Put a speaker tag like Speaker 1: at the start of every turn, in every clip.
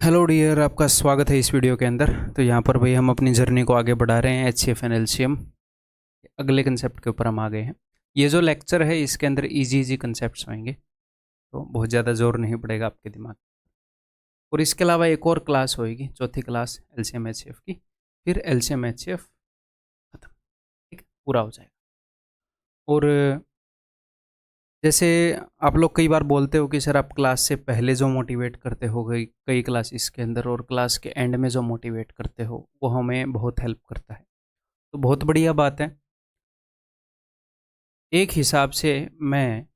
Speaker 1: Hello dear, आपका स्वागत है इस वीडियो के अंदर। तो यहाँ पर भाई हम अपनी जर्नी को आगे बढ़ा रहे हैं। एचसीएफ एंड एलसीएम अगले कंसेप्ट के ऊपर हम आ गए हैं। ये जो लेक्चर है इसके अंदर इजी इजी कंसेप्ट्स होंगे, तो बहुत ज़्यादा जोर नहीं पड़ेगा आपके दिमाग। और इसके अलावा एक और क्लास होएगी, चौथी क्लास एलसीएम एचसीएफ की। फिर एलसीएम एचसीएफ खत्म, ठीक है, पूरा हो जाएगा। और जैसे आप लोग कई बार बोलते हो कि सर आप क्लास से पहले जो मोटिवेट करते हो कई कई क्लासेस के अंदर, और क्लास के एंड में जो मोटिवेट करते हो वो हमें बहुत हेल्प करता है। तो बहुत बढ़िया बात है। एक हिसाब से मैं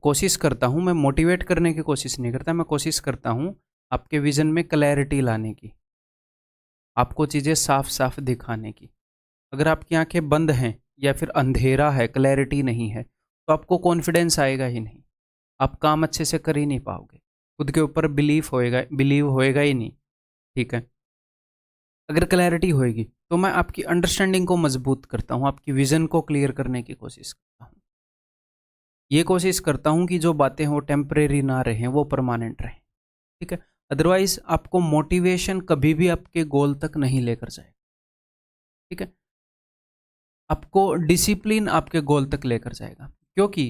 Speaker 1: कोशिश करता हूँ, मैं मोटिवेट करने की कोशिश नहीं करता, मैं कोशिश करता हूँ आपके विज़न में क्लैरिटी लाने की, आपको चीज़ें साफ साफ दिखाने की। अगर आपकी आंखें बंद हैं या फिर अंधेरा है, क्लैरिटी नहीं है, तो आपको कॉन्फिडेंस आएगा ही नहीं, आप काम अच्छे से कर ही नहीं पाओगे, खुद के ऊपर बिलीव होएगा ही नहीं। ठीक है। अगर क्लैरिटी होएगी तो मैं आपकी अंडरस्टैंडिंग को मजबूत करता हूँ, आपकी विज़न को क्लियर करने की कोशिश करता हूँ। ये कोशिश करता हूँ कि जो बातें हैं वो टेम्परेरी ना रहें, वो परमानेंट रहें। ठीक है। अदरवाइज आपको मोटिवेशन कभी भी आपके गोल तक नहीं लेकर जाएगा। ठीक है। आपको डिसिप्लिन आपके गोल तक लेकर जाएगा, क्योंकि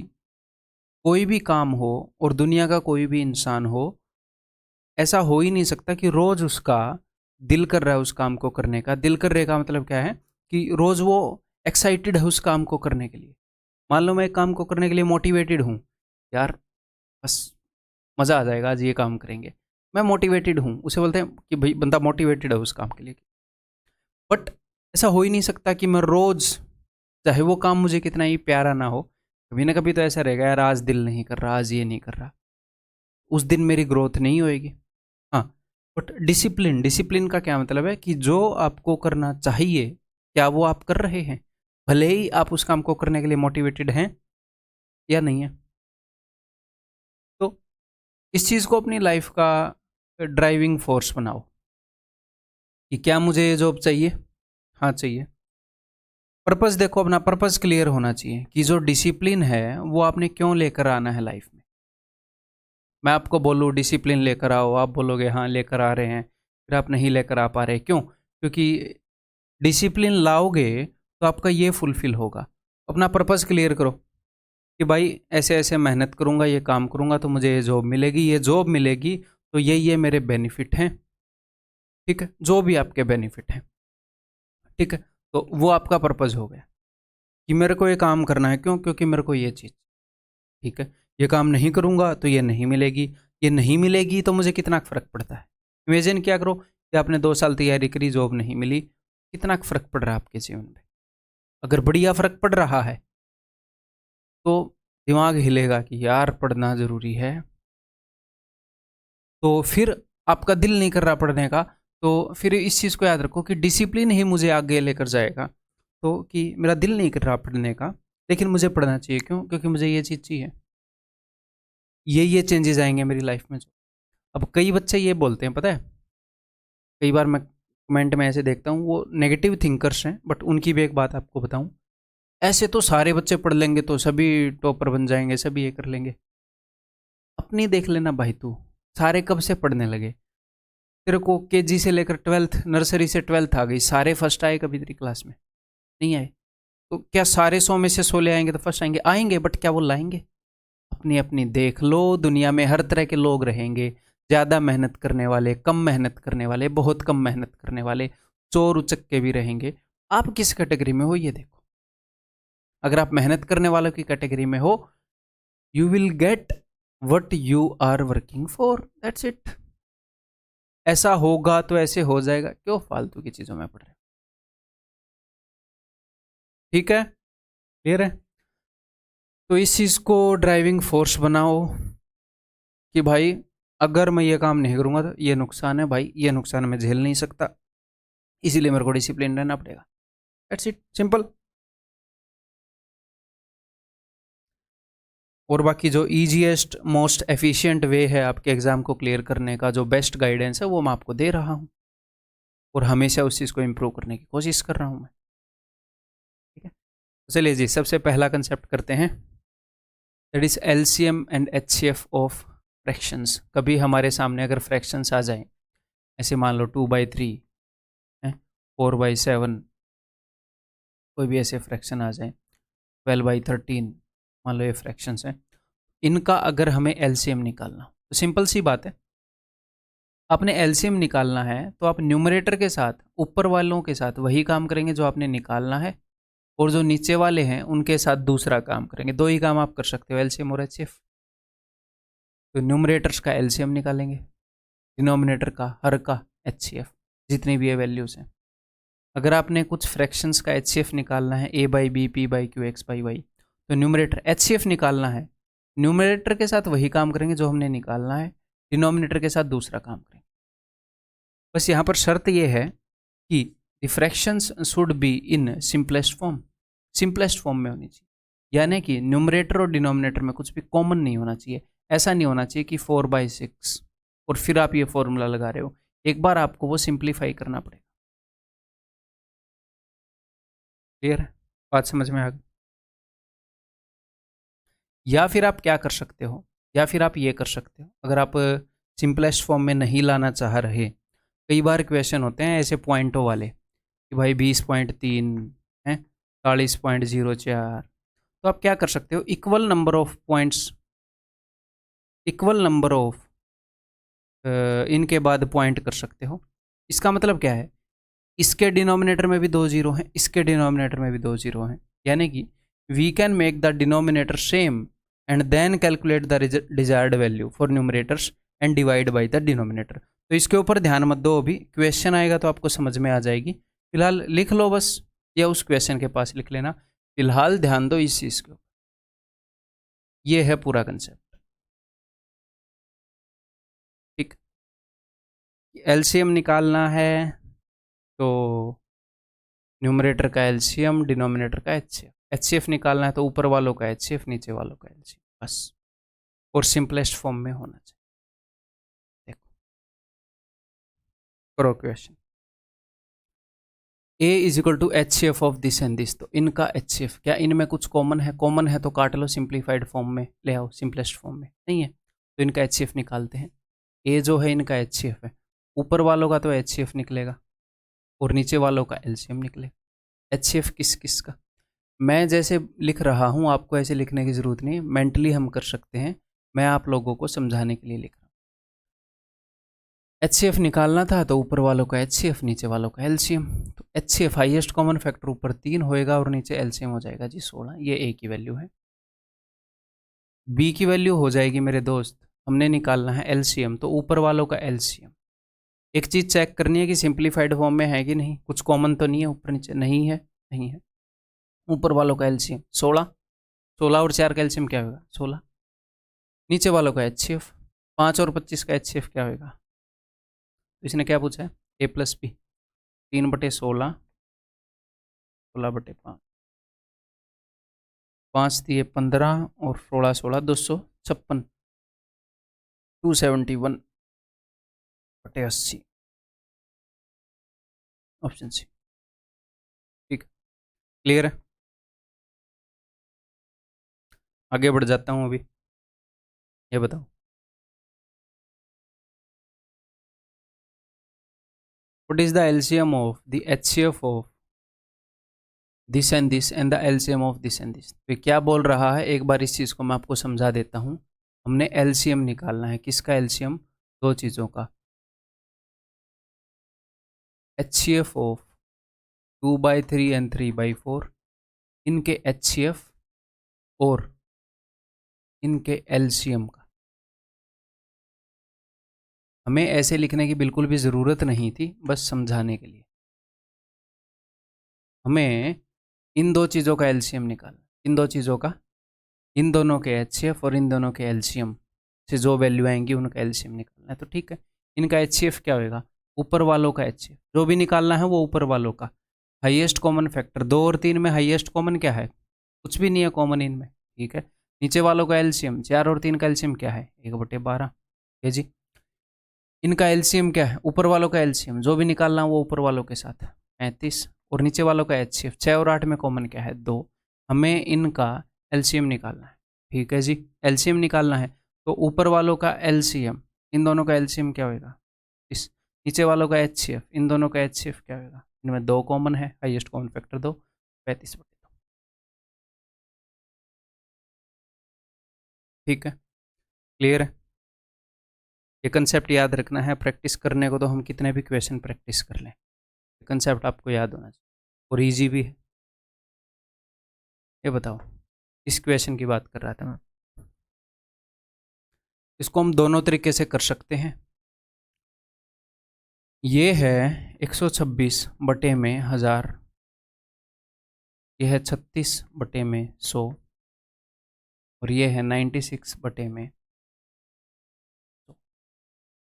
Speaker 1: कोई भी काम हो और दुनिया का कोई भी इंसान हो, ऐसा हो ही नहीं सकता कि रोज उसका दिल कर रहा है उस काम को करने का। दिल कर रहे का मतलब क्या है कि रोज वो एक्साइटेड है उस काम को करने के लिए। मान लो मैं एक काम को करने के लिए मोटिवेटेड हूँ, यार बस मज़ा आ जाएगा, आज ये काम करेंगे, मैं मोटिवेटेड हूँ, उसे बोलते हैं कि भाई बंदा मोटिवेटेड है उस काम के लिए। बट ऐसा हो ही नहीं सकता कि मैं रोज़, चाहे वो काम मुझे कितना ही प्यारा ना हो, कभी ना कभी तो ऐसा रहेगा, यार आज दिल नहीं कर रहा, आज ये नहीं कर रहा, उस दिन मेरी ग्रोथ नहीं होएगी। हाँ। बट डिसिप्लिन, डिसिप्लिन का क्या मतलब है कि जो आपको करना चाहिए, क्या वो आप कर रहे हैं, भले ही आप उस काम को करने के लिए मोटिवेटेड हैं या नहीं है। तो इस चीज़ को अपनी लाइफ का ड्राइविंग फोर्स बनाओ कि क्या मुझे ये जॉब चाहिए, हाँ चाहिए। पर्पस देखो, अपना पर्पस क्लियर होना चाहिए कि जो डिसिप्लिन है वो आपने क्यों लेकर आना है लाइफ में। मैं आपको बोलूँ डिसिप्लिन लेकर आओ, आप बोलोगे हाँ लेकर आ रहे हैं, फिर आप नहीं लेकर आ पा रहे, क्यों? क्योंकि डिसिप्लिन लाओगे तो आपका ये फुलफिल होगा। अपना पर्पस क्लियर करो कि भाई ऐसे ऐसे मेहनत करूँगा, ये काम करूँगा तो मुझे ये जॉब मिलेगी, ये जॉब मिलेगी तो ये मेरे बेनिफिट हैं। ठीक है, जो भी आपके बेनिफिट हैं। ठीक है। तो वो आपका पर्पस हो गया कि मेरे को ये काम करना है, क्यों? क्योंकि मेरे को ये चीज़, ठीक है, ये काम नहीं करूँगा तो ये नहीं मिलेगी, ये नहीं मिलेगी तो मुझे कितना फ़र्क पड़ता है। इमेजिन क्या करो कि आपने 2 साल तैयारी करी, जॉब नहीं मिली, कितना फ़र्क पड़ रहा है आपके जीवन में। अगर बढ़िया फ़र्क पड़ रहा है तो दिमाग हिलेगा कि यार पढ़ना ज़रूरी है। तो फिर आपका दिल नहीं कर रहा पढ़ने का, तो फिर इस चीज़ को याद रखो कि डिसिप्लिन ही मुझे आगे लेकर जाएगा। तो कि मेरा दिल नहीं कर रहा पढ़ने का, लेकिन मुझे पढ़ना चाहिए, क्यों? क्योंकि मुझे ये चीज़ चाहिए। ये चेंजेस आएंगे मेरी लाइफ में। अब कई बच्चे ये बोलते हैं, पता है, कई बार मैं कमेंट में ऐसे देखता हूँ, वो नेगेटिव थिंकर्स हैं, बट उनकी भी एक बात आपको बताऊँ, ऐसे तो सारे बच्चे पढ़ लेंगे तो सभी टॉपर बन जाएंगे, सभी ये कर लेंगे। अपनी देख लेना भाई, तू सारे कब से पढ़ने लगे? तेरे को केजी से लेकर 12th, नर्सरी से 12th आ गई, सारे फर्स्ट आए कभी तेरी क्लास में? नहीं आए। तो क्या सारे 100 में से 100 ले आएंगे तो फर्स्ट आएंगे? आएंगे, बट क्या वो लाएंगे? अपनी अपनी देख लो, दुनिया में हर तरह के लोग रहेंगे, ज़्यादा मेहनत करने वाले, कम मेहनत करने वाले, बहुत कम मेहनत करने वाले, चोर उचक्के भी रहेंगे। आप किस कैटेगरी में हो ये देखो। अगर आप मेहनत करने वालों की कैटेगरी में हो, you will get what you are working for, that's it. ऐसा होगा तो ऐसे हो जाएगा, क्यों फालतू की चीज़ों में पड़ रहे हो? ठीक है, क्लियर है? तो इस चीज़ को ड्राइविंग फोर्स बनाओ कि भाई अगर मैं ये काम नहीं करूँगा तो ये नुकसान है, भाई ये नुकसान मैं झेल नहीं सकता, इसीलिए मेरे को डिसिप्लिन रहना पड़ेगा। That's it, simple. और बाकी जो ईजीएस्ट मोस्ट एफिशिएंट वे है आपके एग्ज़ाम को क्लियर करने का, जो बेस्ट गाइडेंस है वो मैं आपको दे रहा हूँ, और हमेशा उस चीज़ को इम्प्रूव करने की कोशिश कर रहा हूँ मैं। ठीक है। तो चलिए जी, सबसे पहला कंसेप्ट करते हैं, that is LCM and HCF of fractions, कभी हमारे सामने अगर फ्रैक्शंस आ जाएं, ऐसे मान लो 2/3 है, 4/7, कोई भी ऐसे फ्रैक्शन आ जाए, 12/13, मान लो ये फ्रैक्शंस हैं, इनका अगर हमें एलसीएम निकालना, तो सिंपल सी बात है, आपने एलसीएम निकालना है तो आप न्यूमरेटर के साथ, ऊपर वालों के साथ वही काम करेंगे जो आपने निकालना है, और जो नीचे वाले हैं उनके साथ दूसरा काम करेंगे। दो ही काम आप कर सकते हो, एलसीएम और एचसीएफ। तो न्यूमरेटर्स का एलसीएम निकालेंगे, डिनोमिनेटर का, हर का एचसीएफ, जितनी भी ये वैल्यूज हैं। अगर आपने कुछ फ्रैक्शंस का एचसीएफ निकालना है, a/b, p/q, x/y, तो न्यूमरेटर एचसीएफ निकालना है, न्यूमरेटर के साथ वही काम करेंगे जो हमने निकालना है, डिनोमिनेटर के साथ दूसरा काम करेंगे। बस यहाँ पर शर्त यह है कि the fractions should be in simplest form, simplest form में होनी चाहिए, यानी कि न्यूमरेटर और डिनोमिनेटर में कुछ भी कॉमन नहीं होना चाहिए। ऐसा नहीं होना चाहिए कि 4/6 और फिर आप ये फॉर्मूला लगा रहे हो, एक बार आपको वो सिंप्लीफाई करना पड़ेगा। क्लियर है, बात समझ में आ गई? या फिर आप क्या कर सकते हो, या फिर आप ये कर सकते हो, अगर आप सिंपलेस्ट फॉर्म में नहीं लाना चाह रहे, कई बार क्वेश्चन होते हैं ऐसे पॉइंटों वाले कि भाई 20.3 है, 40.04, तो आप क्या कर सकते हो, equal number of points, equal number of इनके बाद पॉइंट कर सकते हो। इसका मतलब क्या है, इसके डिनोमिनेटर में भी 2 जीरो हैं, इसके डिनोमिनेटर में भी 2 जीरो हैं, यानी कि we can make the denominator same and then calculate the desired value for numerators and divide by the denominator. तो इसके ऊपर ध्यान मत दो, अभी क्वेश्चन आएगा तो आपको समझ में आ जाएगी, फिलहाल लिख लो बस, या उस क्वेश्चन के पास लिख लेना, फिलहाल ध्यान दो इस चीज़ के ऊपर। ये है पूरा कंसेप्ट, ठीक। एलसीएम निकालना है तो न्यूमरेटर का एलसीएम, डिनोमिनेटर का एचसीएफ, एचसीएफ निकालना है तो ऊपर वालों का एचसीएफ, नीचे वालों का एलसीएम, बस, और सिंपलेस्ट फॉर्म में होना चाहिए। देखो करो question, A is equal to HCF of this and this, तो इनका एचसीएफ, क्या इनमें कुछ कॉमन है? कॉमन है तो काट लो, सिंप्लीफाइड फॉर्म में ले आओ, सिंपलेस्ट फॉर्म में नहीं है तो इनका एचसीएफ निकालते हैं। A जो है इनका एचसीएफ है, ऊपर वालों का तो एचसीएफ निकलेगा और नीचे वालों का एलसीएम निकलेगा। एचसीएफ किस किस का, मैं जैसे लिख रहा हूँ आपको ऐसे लिखने की ज़रूरत नहीं, मेंटली हम कर सकते हैं, मैं आप लोगों को समझाने के लिए लिख रहा हूँ। एचसीएफ निकालना था तो ऊपर वालों का एचसीएफ, नीचे वालों का एलसीएम, तो एचसीएफ हाईएस्ट कॉमन फैक्टर ऊपर 3 होएगा और नीचे एलसीएम हो जाएगा जी 16, ये ए की वैल्यू है। बी की वैल्यू हो जाएगी मेरे दोस्त, हमने निकालना है एलसीएम, तो ऊपर वालों का एलसीएम। एक चीज़ चेक करनी है कि सिंप्लीफाइड फॉर्म में है कि नहीं, कुछ कॉमन तो नहीं है ऊपर नीचे, नहीं है, नहीं है। ऊपर वालों का एलसीएम 16, 16 और 4 का एलसीएम क्या होगा 16, नीचे वालों का एचसीएफ 5 और 25 का एचसीएफ क्या होगा, तो इसने क्या पूछा है A+B, 3/16, 16/5, 5 दिए 15 और 16 16 256, 271/80, ऑप्शन सी, ठीक। क्लियर है, आगे बढ़ जाता हूँ अभी, ये बताओ what is the LCM of the HCF of this and this and the LCM of this and this. तो क्या बोल रहा है, एक बार इस चीज़ को मैं आपको समझा देता हूँ। हमने एलसीएम निकालना है, किसका एलसीएम, दो चीज़ों का, एचसीएफ ऑफ 2/3 एंड 3/4, इनके एचसीएफ और इनके एलसीएम का। हमें ऐसे लिखने की बिल्कुल भी ज़रूरत नहीं थी, बस समझाने के लिए। हमें इन दो चीज़ों का एलसीएम निकालना, इन दो चीज़ों का, इन दोनों के एचसीएफ और इन दोनों के एलसीएम से जो वैल्यू आएंगी उनका एलसीएम निकालना है। तो ठीक है, इनका एचसीएफ क्या होगा, ऊपर वालों का एचसीएफ, जो भी निकालना है वो ऊपर वालों का, हाईएस्ट कॉमन फैक्टर 2 और 3 में हाईएस्ट कॉमन क्या है, कुछ भी नहीं है कॉमन इनमें, ठीक है। नीचे वालों का एलसीएम, 4 और 3 का एलसीएम क्या है 1/12, है जी। इनका एलसीएम क्या है, ऊपर वालों का एलसीएम, जो भी निकालना है वो ऊपर वालों के साथ 35, और नीचे वालों का एचसीएफ, 6 और 8 में कॉमन क्या है 2, हमें इनका एलसीएम निकालना है, ठीक है जी। एलसीएम निकालना है तो ऊपर वालों का एलसीएम, इन दोनों का एलसीएम क्या होगा, इस नीचे वालों का एचसीएफ, इन दोनों का एचसीएफ क्या होगा, इनमें 2 कॉमन है, हाईएस्ट कॉमन फैक्टर 2, 35/2। ठीक है, क्लियर है। ये कंसेप्ट याद रखना है, प्रैक्टिस करने को तो हम कितने भी क्वेश्चन प्रैक्टिस कर लें, कंसेप्ट आपको याद होना चाहिए और इजी भी है। ये बताओ, इस क्वेश्चन की बात कर रहा था मैं, इसको हम दोनों तरीके से कर सकते हैं। ये है 126 बटे में 1000, ये है 36 बटे में 100 और ये है 96 बटे में 100।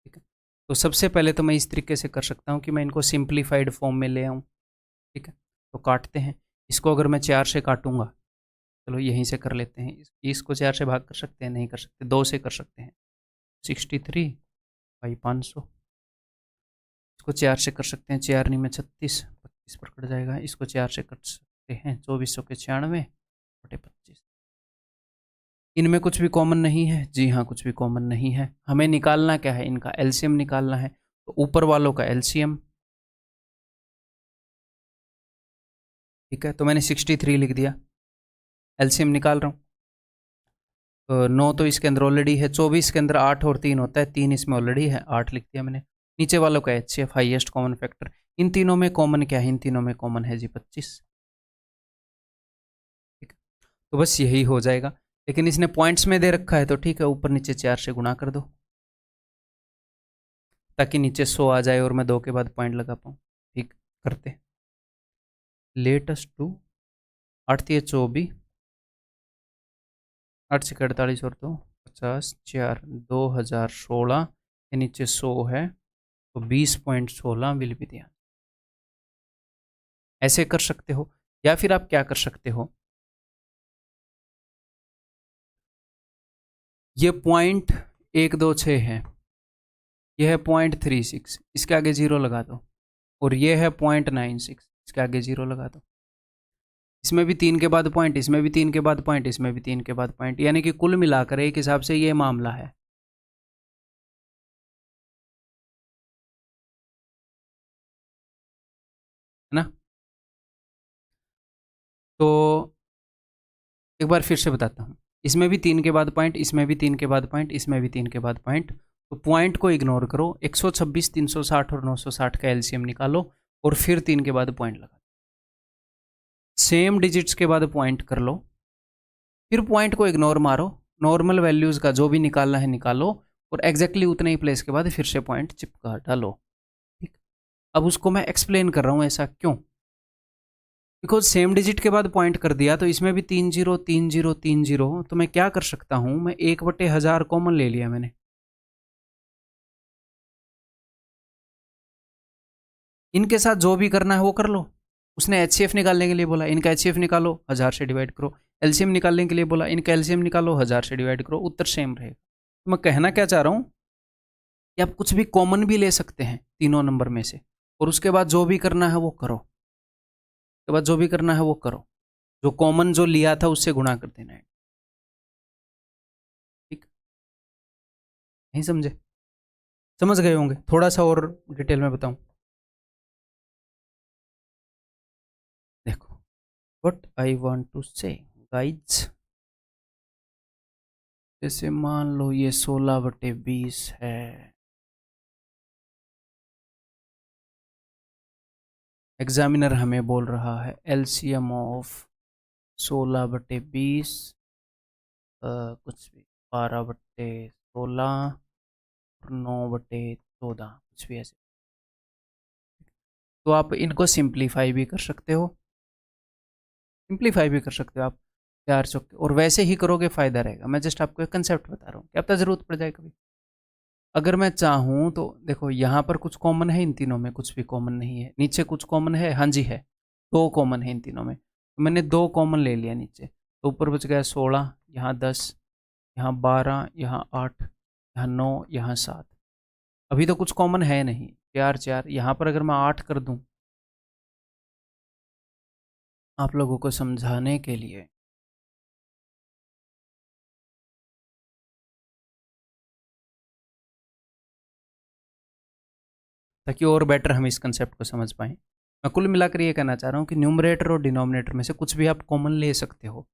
Speaker 1: ठीक है, तो सबसे पहले तो मैं इस तरीके से कर सकता हूँ कि मैं इनको सिंप्लीफाइड फॉर्म में ले आऊँ। ठीक है, तो काटते हैं, इसको अगर मैं 4 से काटूंगा, चलो यहीं से कर लेते हैं, इसको 4 से भाग कर सकते हैं, नहीं कर सकते, 2 से कर सकते हैं, 63/500। इसको 4 से कर सकते हैं, 4 नहीं में 36, 25 पर कट जाएगा। इसको 4 से कर सकते हैं, 2496/25। इनमें कुछ भी कॉमन नहीं है, जी हाँ कुछ भी कॉमन नहीं है। हमें निकालना क्या है, इनका एलसीएम निकालना है, तो ऊपर वालों का एलसीएम। ठीक है, तो मैंने 63 लिख दिया, एलसीएम निकाल रहा हूँ। 9 तो इसके अंदर ऑलरेडी है, 24 के अंदर 8 और 3 होता है, 3 इसमें ऑलरेडी है, 8 लिख दिया मैंने। नीचे वालों का एचसीएफ, हाईएस्ट कॉमन फैक्टर, इन तीनों में कॉमन क्या है, इन तीनों में कॉमन है जी 25। ठीक है, तो बस यही हो जाएगा, लेकिन इसने पॉइंट्स में दे रखा है तो ठीक है, ऊपर नीचे 4 से गुणा कर दो ताकि नीचे 100 आ जाए और मैं 2 के बाद पॉइंट लगा पाऊँ। ठीक, करते लेटेस्ट टू 8 24, 8 से 48 और 2 50, 4 2016 के नीचे 100 है तो 20.16 विल भी दिया। ऐसे कर सकते हो, या फिर आप क्या कर सकते हो, ये पॉइंट 126 है, यह है 0.36, इसके आगे 0 लगा दो, और ये है 0.96, इसके आगे 0 लगा दो। इसमें भी 3 के बाद पॉइंट, इसमें भी 3 के बाद पॉइंट, इसमें भी 3 के बाद पॉइंट, यानी कि कुल मिलाकर एक हिसाब से ये मामला है ना। तो एक बार फिर से बताता हूँ, इसमें भी 3 के बाद पॉइंट, इसमें भी 3 के बाद पॉइंट, इसमें भी 3 के बाद पॉइंट, तो पॉइंट को इग्नोर करो, 126, 360 और 960 का एलसीएम निकालो और फिर 3 के बाद पॉइंट लगा, सेम डिजिट्स के बाद पॉइंट कर लो, फिर पॉइंट को इग्नोर मारो, नॉर्मल वैल्यूज का जो भी निकालना है निकालो और एग्जैक्टली उतने ही प्लेस के बाद फिर से पॉइंट चिपका डालो। ठीक, अब उसको मैं एक्सप्लेन कर रहा हूँ, ऐसा क्यों, बिकॉज सेम डिजिट के बाद पॉइंट कर दिया तो इसमें भी 30 30 30, तो मैं क्या कर सकता हूँ, मैं 1/1000 कॉमन ले लिया मैंने, इनके साथ जो भी करना है वो कर लो। उसने एचसीएफ निकालने के लिए बोला, इनका एचसीएफ निकालो, 1000 से डिवाइड करो, एलसीएम निकालने के लिए बोला, इनका एलसीएम निकालो, 1000 से डिवाइड करो, उत्तर सेम रहेगा। तो मैं कहना क्या चाह रहा हूँ कि आप कुछ भी कॉमन भी ले सकते हैं तीनों नंबर में से, और उसके बाद जो भी करना है वो करो, उसके बाद जो भी करना है वो करो, जो कॉमन जो लिया था उससे गुणा कर देना है। ठीक, नहीं समझे, समझ गए होंगे, थोड़ा सा और डिटेल में बताऊं, देखो व्हाट आई वांट टू से गाइज, जैसे मान लो ये 16/20 है, एग्जामिनर हमें बोल रहा है एलसीएम ऑफ 16/20 कुछ भी 12/16 और 9/14 कुछ भी ऐसे, तो आप इनको सिंप्लीफाई भी कर सकते हो, सिंप्लीफाई भी कर सकते हो आप 4 चौके, और वैसे ही करोगे फायदा रहेगा। मैं जस्ट आपको एक कंसेप्ट बता रहा हूँ, क्या पता जरूरत पड़ जाए कभी। अगर मैं चाहूँ तो देखो यहाँ पर कुछ कॉमन है, इन तीनों में कुछ भी कॉमन नहीं है, नीचे कुछ कॉमन है, हाँ जी है, 2 कॉमन है इन तीनों में, तो मैंने 2 कॉमन ले लिया नीचे, तो ऊपर बच गया 16, यहाँ 10, यहाँ 12, यहाँ 8, यहाँ 9, यहाँ 7, अभी तो कुछ कॉमन है नहीं, 4 4, यहाँ पर अगर मैं 8 कर दूँ आप लोगों को समझाने के लिए, ताकि और बेटर हम इस कंसेप्ट को समझ पाएँ। मैं कुल मिलाकर ये कहना चाह रहा हूँ कि न्यूमरेटर और डिनोमिनेटर में से कुछ भी आप कॉमन ले सकते हो।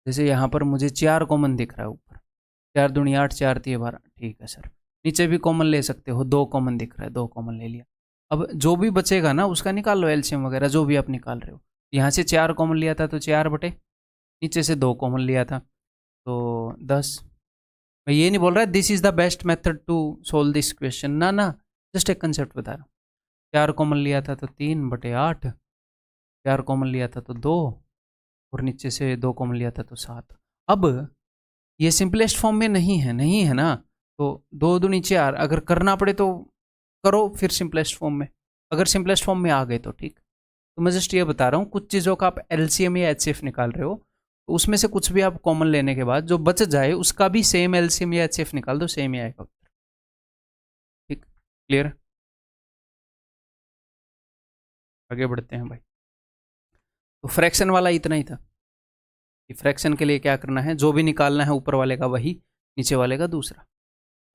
Speaker 1: जैसे यहाँ पर मुझे 4 कॉमन दिख रहा है ऊपर, 4 दूनी 8, 4 तिये 12, ठीक है सर। नीचे भी कॉमन ले सकते हो, 2 कॉमन दिख रहा है, 2 कॉमन ले लिया। अब जो भी बचेगा ना उसका निकाल लो एलसीएम वगैरह जो भी आप निकाल रहे हो। यहाँ से 4 कॉमन लिया था तो 4 बटे, नीचे से 2 कॉमन लिया था तो 10। मैं ये नहीं बोल रहा this is the best method to solve this question, ना ना, जस्ट एक कंसेप्ट बता रहा हूँ। 4 कॉमन लिया था तो 3 बटे 8, 4 कॉमन लिया था तो 2, और नीचे से 2 कॉमन लिया था तो 7। अब ये सिंपलेस्ट फॉर्म में नहीं है ना, तो 2 दूनी 4, अगर करना पड़े तो करो फिर सिंपलेस्ट फॉर्म में, अगर सिंपलेस्ट फॉर्म में आ गए तो ठीक। तो मैं जस्ट ये बता रहा हूँ कुछ चीज़ों का आप एलसीएम या एचसीएफ निकाल रहे हो, तो उसमें से कुछ भी आप कॉमन लेने के बाद जो बच जाए उसका भी सेम एलसीएम या एचसीएफ निकाल दो, सेम ही आएगा। ठीक, क्लियर? आगे बढ़ते हैं भाई। तो फ्रैक्शन वाला इतना ही था कि फ्रैक्शन के लिए क्या करना है, जो भी निकालना है ऊपर वाले का वही, नीचे वाले का दूसरा।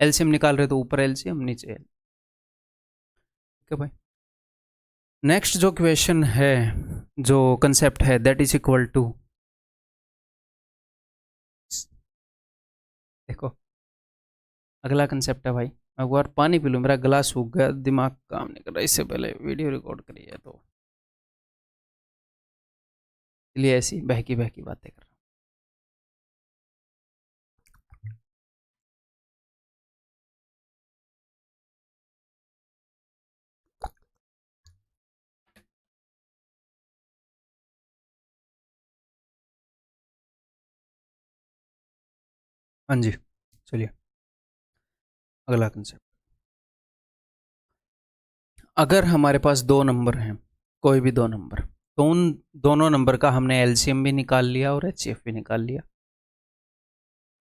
Speaker 1: एलसीएम निकाल रहे तो ऊपर एलसीएम, नीचे एल। ठीक है भाई। नेक्स्ट जो क्वेश्चन है, जो कंसेप्ट है, दैट इज इक्वल टू, देखो अगला कंसेप्ट है भाई, मैं एक बार पानी पी लूँ, मेरा गला सूख गया, दिमाग काम नहीं कर रहा, इससे पहले वीडियो रिकॉर्ड करी है तो इसलिए ऐसी बहकी बहकी बातें कर रहा हूँ। हाँ जी, चलिए अगला कंसेप्ट। अगर हमारे पास 2 नंबर हैं, कोई भी 2 नंबर, तो उन दोनों नंबर का हमने एलसीएम भी निकाल लिया और एचसीएफ भी निकाल लिया,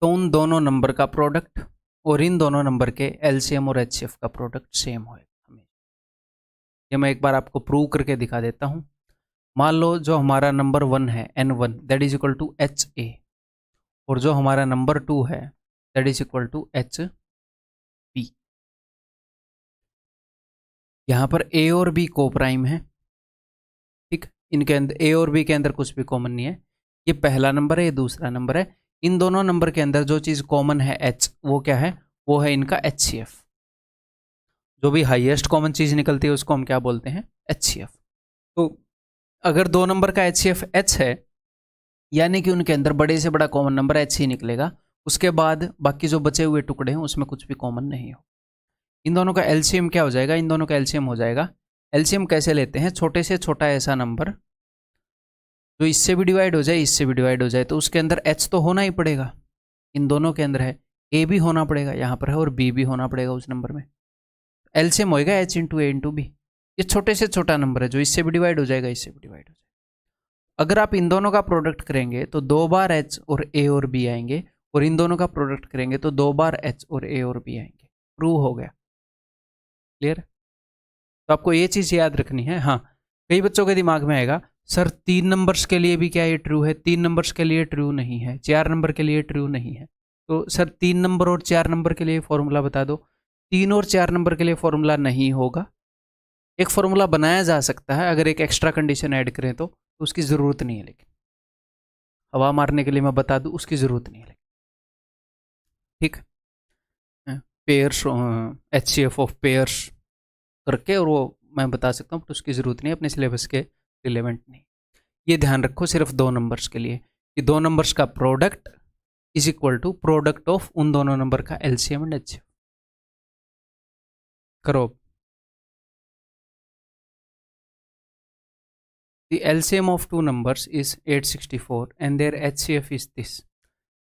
Speaker 1: तो उन दोनों नंबर का प्रोडक्ट और इन दोनों नंबर के एलसीएम और एचसीएफ का प्रोडक्ट सेम होगा। ये मैं एक बार आपको प्रूव करके दिखा देता हूँ। मान लो जो हमारा नंबर 1 है n1 that is equal to H A, और जो हमारा नंबर 2 है that is equal to H B. यहाँ पर ए और बी को प्राइम है, ठीक, इनके अंदर ए और बी के अंदर कुछ भी कॉमन नहीं है। ये पहला नंबर है, ये दूसरा नंबर है। इन दोनों नंबर के अंदर जो चीज़ कॉमन है एच, वो क्या है, वो है इनका एचसीएफ। जो भी हाईएस्ट कॉमन चीज़ निकलती है उसको हम क्या बोलते हैं, एचसीएफ। तो अगर 2 नंबर का एचसीएफ एच है, यानी कि उनके अंदर बड़े से बड़ा कॉमन नंबर एच ही निकलेगा, उसके बाद बाकी जो बचे हुए टुकड़े हैं उसमें कुछ भी कॉमन नहीं हो। इन दोनों का एलसीएम क्या हो जाएगा, इन दोनों का एलसीएम हो जाएगा, एलसीएम कैसे लेते हैं, छोटे से छोटा ऐसा नंबर जो इससे भी डिवाइड हो जाए, इससे भी डिवाइड हो जाए, तो उसके अंदर एच तो होना ही पड़ेगा। इन दोनों के अंदर है, ए भी होना पड़ेगा यहाँ पर है, और बी भी होना पड़ेगा उस नंबर में। एलसीएम होएगा एच इंटू ए इंटू बी। ये छोटे से छोटा नंबर है जो इससे भी डिवाइड हो जाएगा, इससे भी डिवाइड हो जाएगा। अगर आप इन दोनों का प्रोडक्ट करेंगे तो 2 बार एच और ए और बी आएंगे, और इन दोनों का प्रोडक्ट करेंगे तो 2 बार एच और ए और बी आएंगे। प्रूव हो गया, क्लियर? तो आपको ये चीज़ याद रखनी है। हाँ, कई बच्चों के दिमाग में आएगा सर 3 नंबर्स के लिए भी क्या ये ट्रू है, 3 नंबर्स के लिए ट्रू नहीं है, 4 नंबर के लिए ट्रू नहीं है। तो सर 3 नंबर और 4 नंबर के लिए फॉर्मूला बता दो। 3 और 4 नंबर के लिए फॉर्मूला नहीं होगा। एक फॉर्मूला बनाया जा सकता है अगर एक एक्स्ट्रा कंडीशन ऐड करें तो उसकी ज़रूरत नहीं है, लेकिन हवा मारने के लिए मैं बता दूं उसकी ज़रूरत नहीं है, ठीक। पेयर्स, एचसीएफ ऑफ पेयर्स करके, और वो मैं बता सकता हूँ, पर उसकी ज़रूरत नहीं है, अपने सिलेबस के रिलेवेंट नहीं। ये ध्यान रखो सिर्फ 2 नंबर्स के लिए कि 2 नंबर्स का product is equal to product of उन दोनों नंबर का एलसीएम एंड एचसीएफ। करो। The LCM of 2 numbers is 864 and their HCF is this.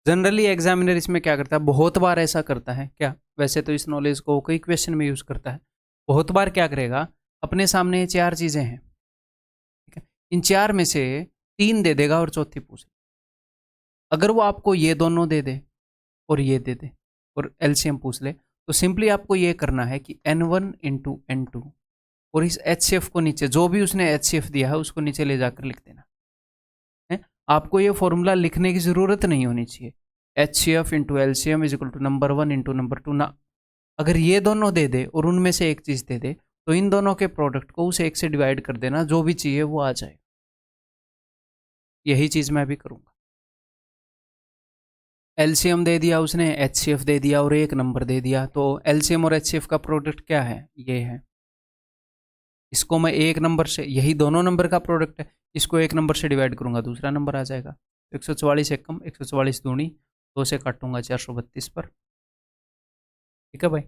Speaker 1: Generally examiner इसमें क्या करता है, बहुत बार ऐसा करता है क्या, वैसे तो इस नॉलेज को कई क्वेश्चन में यूज़ करता है, बहुत बार क्या करेगा, अपने सामने 4 चीज़ें हैं, ठीक है, इन 4 में से 3 दे देगा और चौथी पूछ। अगर वो आपको ये दोनों दे दे और ये दे दे और एलसीएम पूछ ले, तो सिंपली आपको ये करना है कि n1 इंटू n2 और इस एचसीएफ को नीचे, जो भी उसने एचसीएफ दिया है उसको नीचे ले जाकर लिख देना है। आपको ये फॉर्मूला लिखने की ज़रूरत नहीं होनी चाहिए। HCF into LCM is equal to number 1 into number 2 ना। अगर ये दोनों दे दे और उनमें से एक चीज़ दे दे तो इन दोनों के प्रोडक्ट को उस एक से डिवाइड कर देना, जो भी चाहिए वो आ जाए। यही चीज़ मैं भी करूँगा। एलसीएम दे दिया उसने, एचसीएफ दे दिया और एक नंबर दे दिया। तो एलसीएम और एचसीएफ का प्रोडक्ट क्या है? ये है। इसको मैं एक नंबर से, यही दोनों नंबर का प्रोडक्ट है, इसको एक नंबर से डिवाइड करूंगा, दूसरा नंबर आ जाएगा। 144 एकम, 144 दूनी, 2 से काटूंगा 432 पर। ठीक है भाई।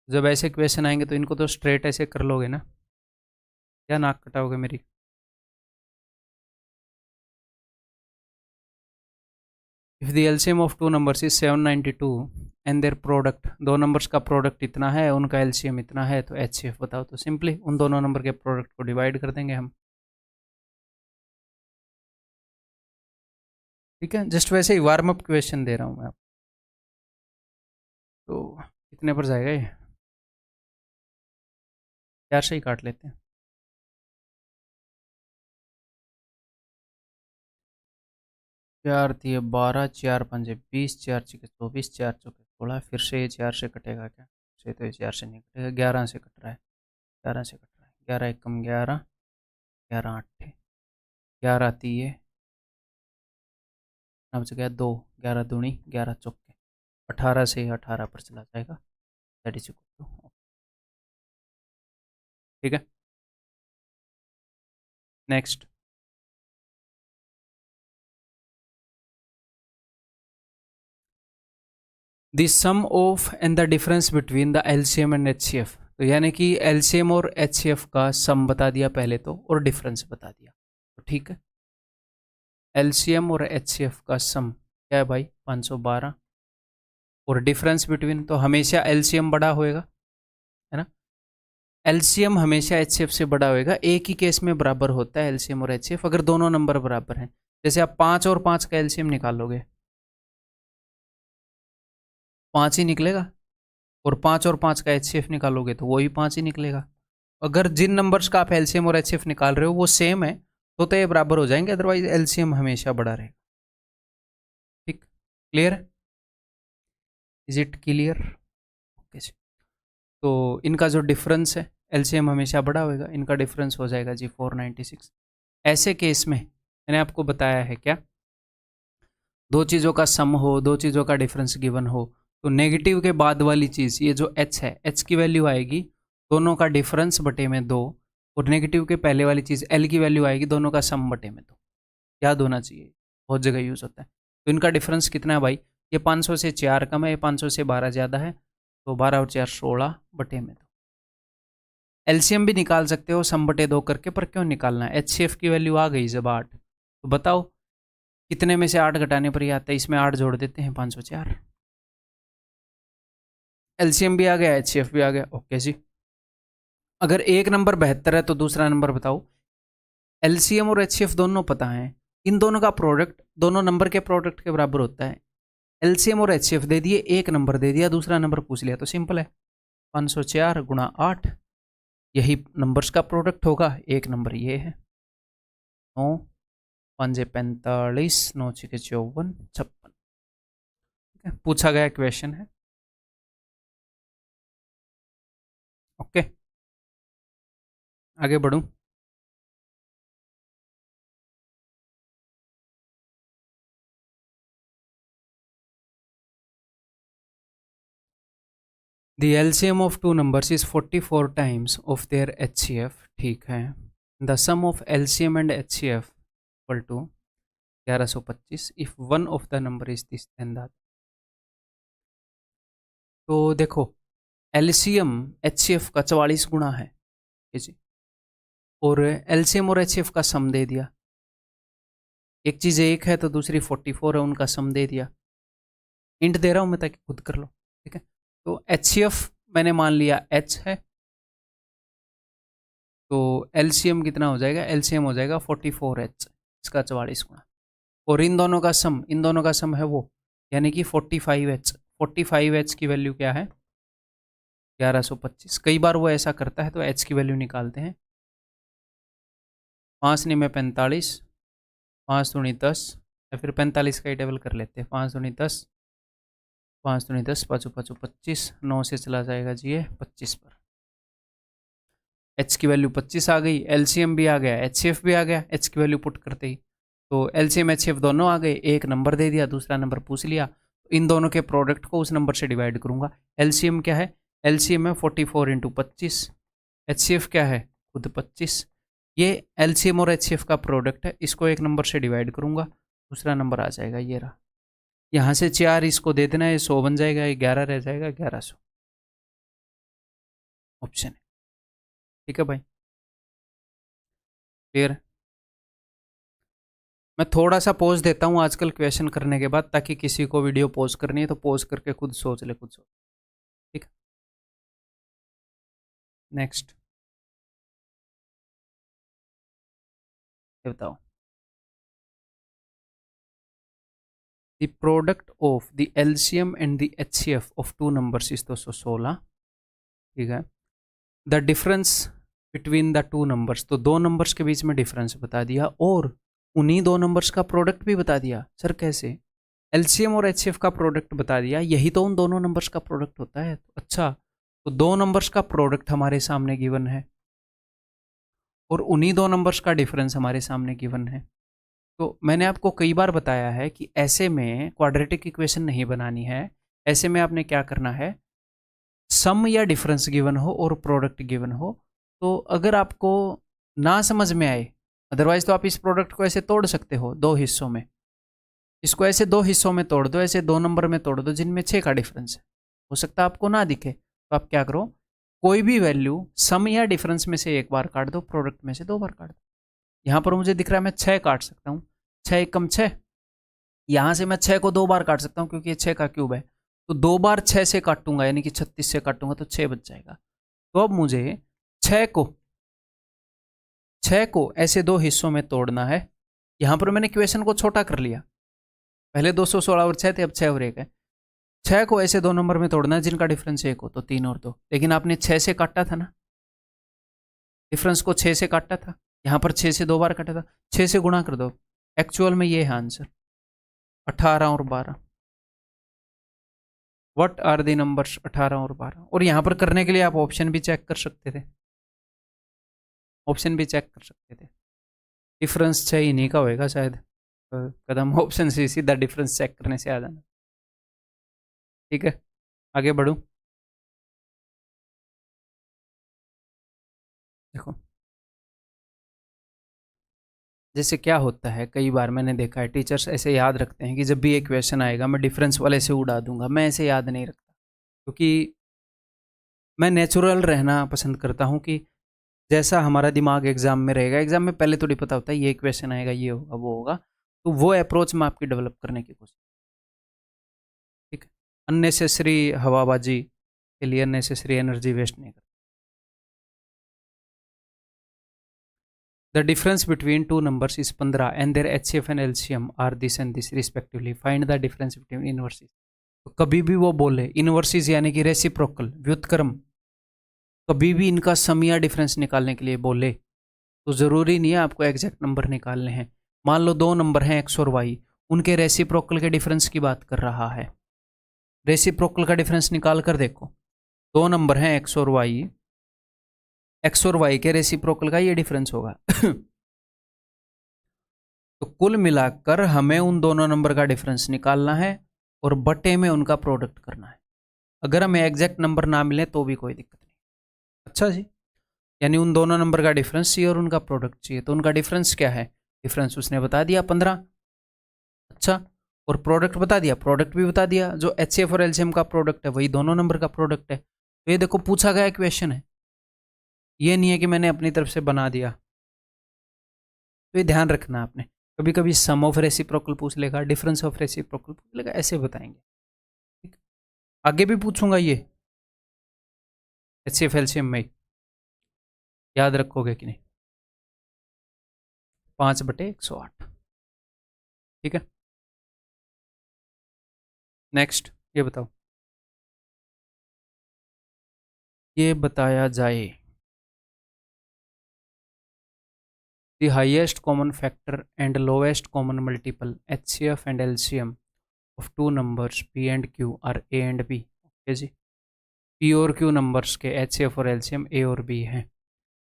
Speaker 1: जब ऐसे क्वेश्चन आएंगे तो इनको तो स्ट्रेट ऐसे कर लोगे ना, क्या नाक कटाओगे मेरी? If the LCM of two numbers is 792 and their product, दो नंबर्स का प्रोडक्ट इतना है, उनका एलसीएम इतना है, तो एचसीएफ बताओ। तो सिंपली उन दोनों नंबर के प्रोडक्ट को डिवाइड कर देंगे हम। ठीक है, जस्ट वैसे ही वार्म अप क्वेश्चन दे रहा हूँ मैं आपको। तो कितने पर जाएगा ये? 4 से ही काट लेते हैं। 4 दिए 12, 4 पंजे 20, 4 छके 24, 4 चौके 16, फिर से ये 4 से कटेगा क्या? से तो ये 4 से नहीं कटेगा, 11 से कट रहा है, 11 से कट रहा है। 11 एकम 11, 11 आठे, 11 तीये, अब बच गया 2, 11 दूनी 11 चौके, 18 से 18 पर चला जाएगा। That is equal to. ठीक है, next. The sum of and the difference between the LCM and HCF. तो यानी कि एलसीएम और एचसीएफ का सम बता दिया पहले तो, और डिफरेंस बता दिया। तो ठीक है, एलसीएम और एचसीएफ का सम क्या है भाई? 512। और डिफरेंस बिटवीन, तो हमेशा एलसीएम बड़ा होएगा, है ना? एलसीएम हमेशा एचसीएफ से बड़ा होएगा। एक ही केस में बराबर होता है एलसीएम और एचसीएफ, अगर दोनों नंबर बराबर हैं। जैसे आप 5 और 5 का एलसीएम निकालोगे, 5 ही निकलेगा, और 5 और 5 का एचसीएफ निकालोगे तो वही 5 ही निकलेगा। अगर जिन नंबर्स का आप एलसीएम और एचसीएफ निकाल रहे हो वो सेम है तो ये बराबर हो जाएंगे, अदरवाइज एलसीएम हमेशा बड़ा रहेगा। ठीक, क्लियर है? Is it clear? ओके जी। तो इनका जो डिफरेंस है, एलसीएम हमेशा बड़ा होगा, इनका डिफरेंस हो जाएगा जी 496। ऐसे केस में मैंने आपको बताया है क्या, दो चीज़ों का सम हो, दो चीज़ों का डिफरेंस गिवन हो, तो नेगेटिव के बाद वाली चीज़, ये जो h है, h की वैल्यू आएगी दोनों का डिफरेंस बटे में 2, और नेगेटिव के पहले वाली चीज़ l की वैल्यू आएगी दोनों का सम बटे में 2। याद होना चाहिए, बहुत जगह यूज़ होता है। तो इनका डिफरेंस कितना है भाई? ये 500 से 4 कम है, ये 500 से 12 ज़्यादा है, तो 12 और 4 16 बटे में 2। एलसीएम भी निकाल सकते हो सम बटे 2 करके, पर क्यों निकालना है? एचसीएफ की वैल्यू आ गई जब 8, तो बताओ कितने में से 8 घटाने पर ही आता है? इसमें 8 जोड़ देते हैं, 504। एलसीएम भी आ गया, एचसीएफ भी आ गया। ओके जी। अगर एक नंबर 72 है तो दूसरा नंबर बताओ। एलसीएम और एचसीएफ दोनों पता है, इन दोनों का प्रोडक्ट दोनों नंबर के प्रोडक्ट के बराबर होता है। एलसीएम और एचसीएफ दे दिए, एक नंबर दे दिया, दूसरा नंबर पूछ लिया, तो सिंपल है, 504 गुणा 8, यही नंबर्स का प्रोडक्ट होगा। एक नंबर ये है, 9 5 45, 9 6 54 56। पूछा गया क्वेश्चन है। ओके, आगे बढ़ूं। The LCM of two numbers is 44 times of their HCF, ठीक है। The sum of LCM and HCF equal to 1125 if one of the number is this then that। तो देखो, LCM HCF का 44 गुना है, जी, और LCM और HCF का सम दे दिया। एक चीज़ एक है तो दूसरी 44 है, उनका सम दे दिया। इंट दे रहा हूँ मैं ताकि खुद कर लो, ठीक है। तो HCF मैंने मान लिया H है, तो LCM कितना हो जाएगा? LCM हो जाएगा 44H, इसका 44 गुना, और इन दोनों का सम है वो, यानी कि 45H। 45H की वैल्यू क्या है? 1125। कई बार वो ऐसा करता है तो H की वैल्यू निकालते हैं। 5 में 45, 5 दूनी 10, या फिर 45 का ही टेबल कर लेते हैं। 5 दूनी 10, 5 दूनी 10, 5 5 25, 9 से चला जाएगा जी ये 25 पर। एच की वैल्यू 25 आ गई, एलसीएम भी आ गया, एचसीएफ भी आ गया एच की वैल्यू पुट करते ही। तो एलसीएम एचसीएफ दोनों आ गए, एक नंबर दे दिया, दूसरा नंबर पूछ लिया, इन दोनों के प्रोडक्ट को उस नंबर से डिवाइड करूंगा। एलसीएम क्या है, एलसीएम है 44 इंटू 25, एचसीएफ क्या है खुद 25। ये एलसीएम और एचसीएफ का प्रोडक्ट है, इसको एक नंबर से डिवाइड करूंगा, दूसरा नंबर आ जाएगा ये रहा। यहाँ से 4 इसको दे देना, ये 100 बन जाएगा, ये 11 रह जाएगा, 1100 ऑप्शन है। ठीक है भाई, क्लियर। मैं थोड़ा सा पॉज देता हूँ आजकल क्वेश्चन करने के बाद, ताकि किसी को वीडियो पॉज करनी है तो पॉज करके खुद सोच ले, खुद सोच। ठीक है, नेक्स्ट ये बताओ। The product of the LCM and the HCF of two numbers is 216। ठीक है, the difference between the two numbers, तो दो नंबर्स के बीच में डिफरेंस बता दिया, और उन्हीं दो नंबर्स का प्रोडक्ट भी बता दिया। सर कैसे, एलसीएम और एचसीएफ का प्रोडक्ट बता दिया, यही तो उन दोनों नंबर्स का प्रोडक्ट होता है। अच्छा, तो दो नंबर्स का प्रोडक्ट हमारे सामने गिवन है और उन्हीं दो नंबर्स का डिफरेंस हमारे सामने गिवन है। तो मैंने आपको कई बार बताया है कि ऐसे में क्वाड्रेटिक इक्वेशन नहीं बनानी है। ऐसे में आपने क्या करना है, सम या डिफरेंस गिवन हो और प्रोडक्ट गिवन हो, तो अगर आपको ना समझ में आए, अदरवाइज तो आप इस प्रोडक्ट को ऐसे तोड़ सकते हो दो हिस्सों में, इसको ऐसे दो हिस्सों में तोड़ दो, ऐसे दो नंबर में तोड़ दो जिनमें 6 का डिफरेंस है। हो सकता है आपको ना दिखे, तो आप क्या करो, कोई भी वैल्यू सम या डिफरेंस में से एक बार काट दो, प्रोडक्ट में से 2 बार काट दो। यहाँ पर मुझे दिख रहा है मैं 6 काट सकता हूँ, 6 एकम 6, यहाँ से मैं 6 को 2 बार काट सकता हूँ क्योंकि ये 6 का क्यूब है। तो 2 बार 6 से काटूंगा, यानी कि 36 से काटूंगा तो 6 बच जाएगा। तो अब मुझे 6 को 6 को ऐसे दो हिस्सों में तोड़ना है। यहाँ पर मैंने क्वेश्चन को छोटा कर लिया, पहले 216 और 6 थे, अब 6 और 1 है। 6 को ऐसे दो नंबर में तोड़ना है जिनका डिफरेंस 1 हो, तो 3 और 2, लेकिन आपने 6 से काटा था ना, डिफरेंस को 6 से काटा था, यहाँ पर 6 से 2 बार काटा था, 6 से गुणा कर दो, एक्चुअल में ये है आंसर 18 और 12। व्हाट आर द नंबर्स 18 और 12। और यहाँ पर करने के लिए आप ऑप्शन भी चेक कर सकते थे, ऑप्शन भी चेक कर सकते थे। डिफरेंस 6 इन्हीं का होएगा शायद, कदम ऑप्शन से सीधा डिफरेंस चेक करने से आ जाना। ठीक है, आगे बढ़ूँ। देखो, जैसे क्या होता है, कई बार मैंने देखा है टीचर्स ऐसे याद रखते हैं कि जब भी एक क्वेश्चन आएगा मैं डिफरेंस वाले से उड़ा दूंगा। मैं ऐसे याद नहीं रखता, क्योंकि मैं नेचुरल रहना पसंद करता हूँ कि जैसा हमारा दिमाग एग्जाम में रहेगा, एग्जाम में पहले थोड़ी पता होता है ये क्वेश्चन आएगा, ये होगा, वो होगा, तो वो अप्रोच मैं आपकी डेवलप करने की कोशिश। ठीक है, अननेसेसरी हवाबाजी के लिए अननेसेसरी एनर्जी वेस्ट नहीं करता। The difference between two numbers is 15 and their HCF and LCM are this and this respectively. Find the difference between inverses. तो कभी भी वो बोले इनवर्सिस यानी कि रेसिप्रोकल व्युत्क्रम, कभी भी इनका सम या डिफरेंस निकालने के लिए बोले तो ज़रूरी नहीं है आपको एग्जैक्ट नंबर निकालने हैं। मान लो दो नंबर हैं एक्स और वाई, उनके रेसिप्रोकल के डिफरेंस की बात कर रहा है, रेसिप्रोकल का डिफरेंस निकाल कर देखो। दो नंबर हैं एक्स और वाई, एक्स और वाई के रेसिप्रोकल का ये डिफरेंस होगा। तो कुल मिलाकर हमें उन दोनों नंबर का डिफरेंस निकालना है और बटे में उनका प्रोडक्ट करना है। अगर हमें एग्जैक्ट नंबर ना मिले तो भी कोई दिक्कत नहीं। अच्छा जी, यानी उन दोनों नंबर का डिफरेंस चाहिए और उनका प्रोडक्ट चाहिए। तो उनका डिफरेंस क्या है, डिफरेंस उसने बता दिया 15। अच्छा, और प्रोडक्ट बता दिया, प्रोडक्ट भी बता दिया, जो एचसीएफ और एलसीएम का प्रोडक्ट है वही दोनों नंबर का प्रोडक्ट है। तो ये देखो पूछा गया क्वेश्चन है, ये नहीं है कि मैंने अपनी तरफ से बना दिया। तो ये ध्यान रखना आपने, कभी कभी सम ऑफ रेसिप्रोकल पूछ लेगा, डिफरेंस ऑफ रेसिप्रोकल पूछ लेगा, ऐसे बताएंगे। ठीक, आगे भी पूछूंगा ये एचसीएफ एलसीएम में, याद रखोगे कि नहीं। 5/108। ठीक है, नेक्स्ट ये बताओ, ये बताया जाए the highest common factor and lowest common multiple HCF and LCM of two numbers P and Q are A and B. Okay जी, पी और क्यू नंबर्स के एचसीएफ और एलसीएम ए और बी हैं।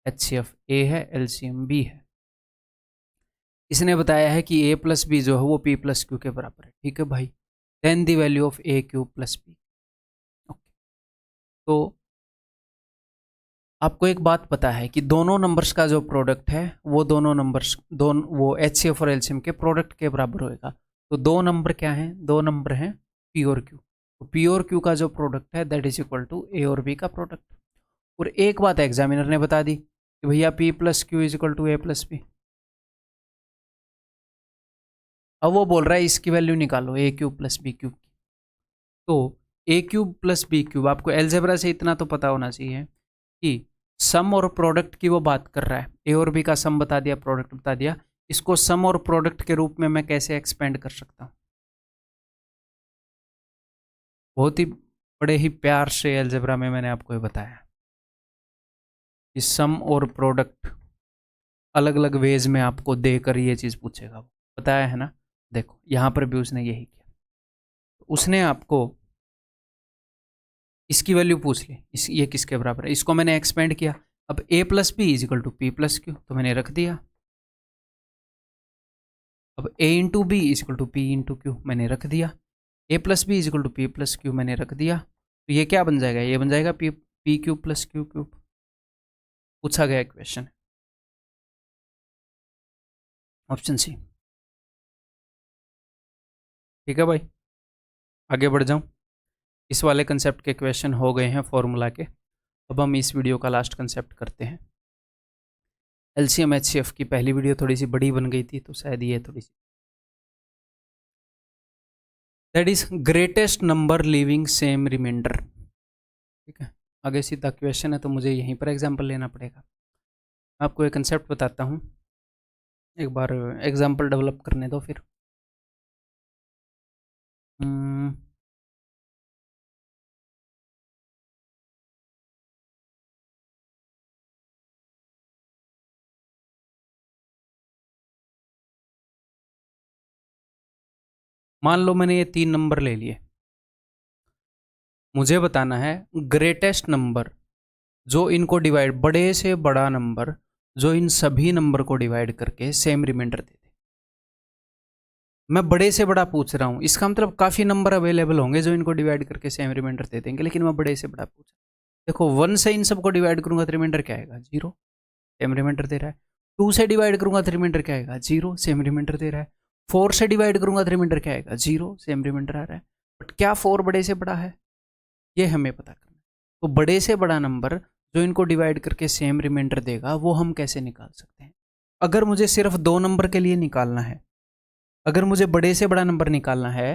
Speaker 1: HCF A है, LCM B है। इसने बताया है कि A प्लस बी जो है वो P प्लस क्यू के बराबर है। ठीक है भाई, then the value of A Q plus B. Okay, तो आपको एक बात पता है कि दोनों नंबर्स का जो प्रोडक्ट है वो दोनों नंबर्स वो HCF और LCM के प्रोडक्ट के बराबर होएगा। तो दो नंबर क्या हैं? दो नंबर हैं P और Q। तो P और Q का जो प्रोडक्ट है that is equal to A और B का प्रोडक्ट। और एक बात एग्जामिनर ने बता दी कि भैया P plus Q is equal to A plus B. अब वो बोल रहा है इसकी वैल्यू निकालो, A cube plus B cube की। तो A cube plus B cube, आपको एलजेब्रा से इतना तो पता होना चाहिए कि सम और प्रोडक्ट की वो बात कर रहा है। A और B का सम बता दिया, प्रोडक्ट बता दिया। इसको सम और प्रोडक्ट के रूप में मैं कैसे एक्सपेंड कर सकता हूँ? बहुत ही बड़े ही प्यार से एलजेब्रा में मैंने आपको ये बताया कि सम और प्रोडक्ट अलग अलग वेज में आपको देकर ये चीज़ पूछेगा। वो बताया है ना, देखो यहाँ पर भी उसने यही किया। उसने आपको इसकी वैल्यू पूछ ली, ये किसके बराबर है, इसको मैंने एक्सपेंड किया। अब A plus B is equal to P plus Q, तो मैंने रख दिया। अब A into B is equal to P into Q, मैंने रख दिया। A plus B is equal to P plus Q, मैंने रख दिया। तो ये क्या बन जाएगा? ये बन जाएगा P cube plus Q cube. पूछा गया क्वेश्चन, ऑप्शन सी। ठीक है भाई, आगे बढ़ जाऊं। इस वाले कंसेप्ट के क्वेश्चन हो गए हैं फॉर्मूला के। अब हम इस वीडियो का लास्ट कंसेप्ट करते हैं। LCM HCF की पहली वीडियो थोड़ी सी बड़ी बन गई थी, तो शायद ये थोड़ी सी, that is greatest number leaving same remainder. ठीक है, आगे सीधा क्वेश्चन है तो मुझे यहीं पर एग्जाम्पल लेना पड़ेगा। आपको एक कंसेप्ट बताता हूँ, एक बार एग्जाम्पल डेवलप करने दो फिर। मान लो मैंने ये 3 नंबर ले लिए। मुझे बताना है ग्रेटेस्ट नंबर जो इनको डिवाइड, बड़े से बड़ा नंबर जो इन सभी नंबर को डिवाइड करके सेम रिमाइंडर दे दे। मैं बड़े से बड़ा पूछ रहा हूँ, इसका मतलब काफ़ी नंबर अवेलेबल होंगे जो इनको डिवाइड करके सेम रिमाइंडर दे देंगे, लेकिन मैं बड़े से बड़ा पूछ रहा हूँ। देखो 1 से इन सबको डिवाइड करूंगा तो रिमाइंडर क्या आएगा? 0, सेम रिमाइंडर दे रहा है। 2 से डिवाइड करूंगा तो रिमाइंडर क्या आएगा? 0, सेम रिमाइंडर दे रहा है। 4 से डिवाइड करूंगा तो रिमाइंडर क्या आएगा? 0, सेम रिमाइंडर आ रहा है। बट क्या 4 बड़े से बड़ा है? ये हमें पता करना है। तो बड़े से बड़ा नंबर जो इनको डिवाइड करके सेम रिमाइंडर देगा वो हम कैसे निकाल सकते हैं? अगर मुझे सिर्फ 2 नंबर के लिए निकालना है, अगर मुझे बड़े से बड़ा नंबर निकालना है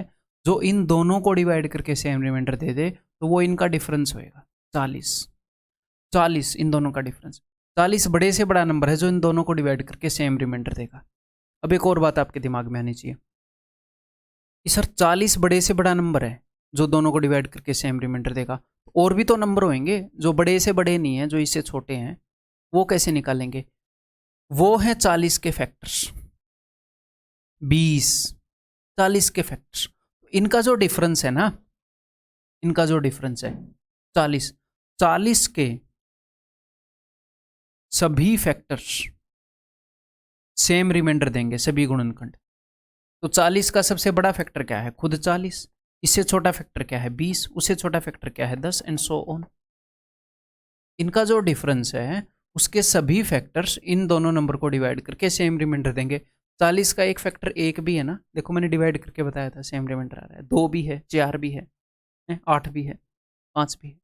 Speaker 1: जो इन दोनों को डिवाइड करके सेम रिमाइंडर दे दे, तो वो इनका डिफरेंस होएगा 40। 40 इन दोनों का डिफरेंस। 40 बड़े से बड़ा नंबर है जो इन दोनों को डिवाइड करके सेम रिमाइंडर देगा। अब एक और बात आपके दिमाग में आनी चाहिए कि सर 40 बड़े से बड़ा नंबर है जो दोनों को डिवाइड करके सेम रिमाइंडर देगा, और भी तो नंबर होंगे जो बड़े से बड़े नहीं हैं, जो इससे छोटे हैं, वो कैसे निकालेंगे? वो हैं 40 के फैक्टर्स, 20, 40 के फैक्टर्स। इनका जो डिफरेंस है ना, इनका जो डिफरेंस है 40, 40 के सभी फैक्टर्स सेम रिमाइंडर देंगे, सभी गुणनखंड। तो 40 का सबसे बड़ा फैक्टर क्या है? खुद 40। इससे छोटा फैक्टर क्या है? 20। उससे छोटा फैक्टर क्या है? 10, एंड सो ऑन। इनका जो डिफरेंस है उसके सभी फैक्टर्स इन दोनों नंबर को डिवाइड करके सेम रिमाइंडर देंगे। 40 का एक फैक्टर 1 भी है ना, देखो मैंने डिवाइड करके बताया था, सेम रिमाइंडर आ रहा है। 2 भी है, 4 भी है, 8 भी है, 5 भी है।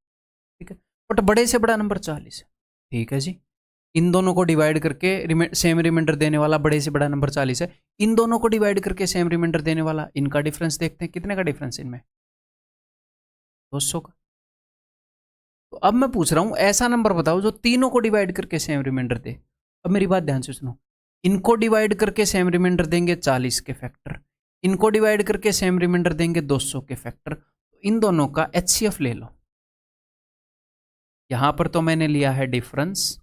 Speaker 1: ठीक है, बट बड़े से बड़ा नंबर 40 है। ठीक है जी, इन दोनों को डिवाइड करके सेम रिमाइंडर देने वाला बड़े से बड़ा नंबर 40 है। इन दोनों को डिवाइड करके सेम रिमाइंडर देने वाला, इनका डिफरेंस देखते हैं, कितने का डिफरेंस इनमें? 200 का। तो अब मैं पूछ रहा हूं ऐसा नंबर बताओ जो तीनों को डिवाइड करके सेम रिमाइंडर दे। अब मेरी बात ध्यान से सुनो, इनको डिवाइड करके सेम रिमाइंडर देंगे 40 के फैक्टर, इनको डिवाइड करके सेम रिमाइंडर देंगे 200 के फैक्टर। तो इन दोनों का HCF ले लो। यहां पर तो मैंने लिया है डिफरेंस,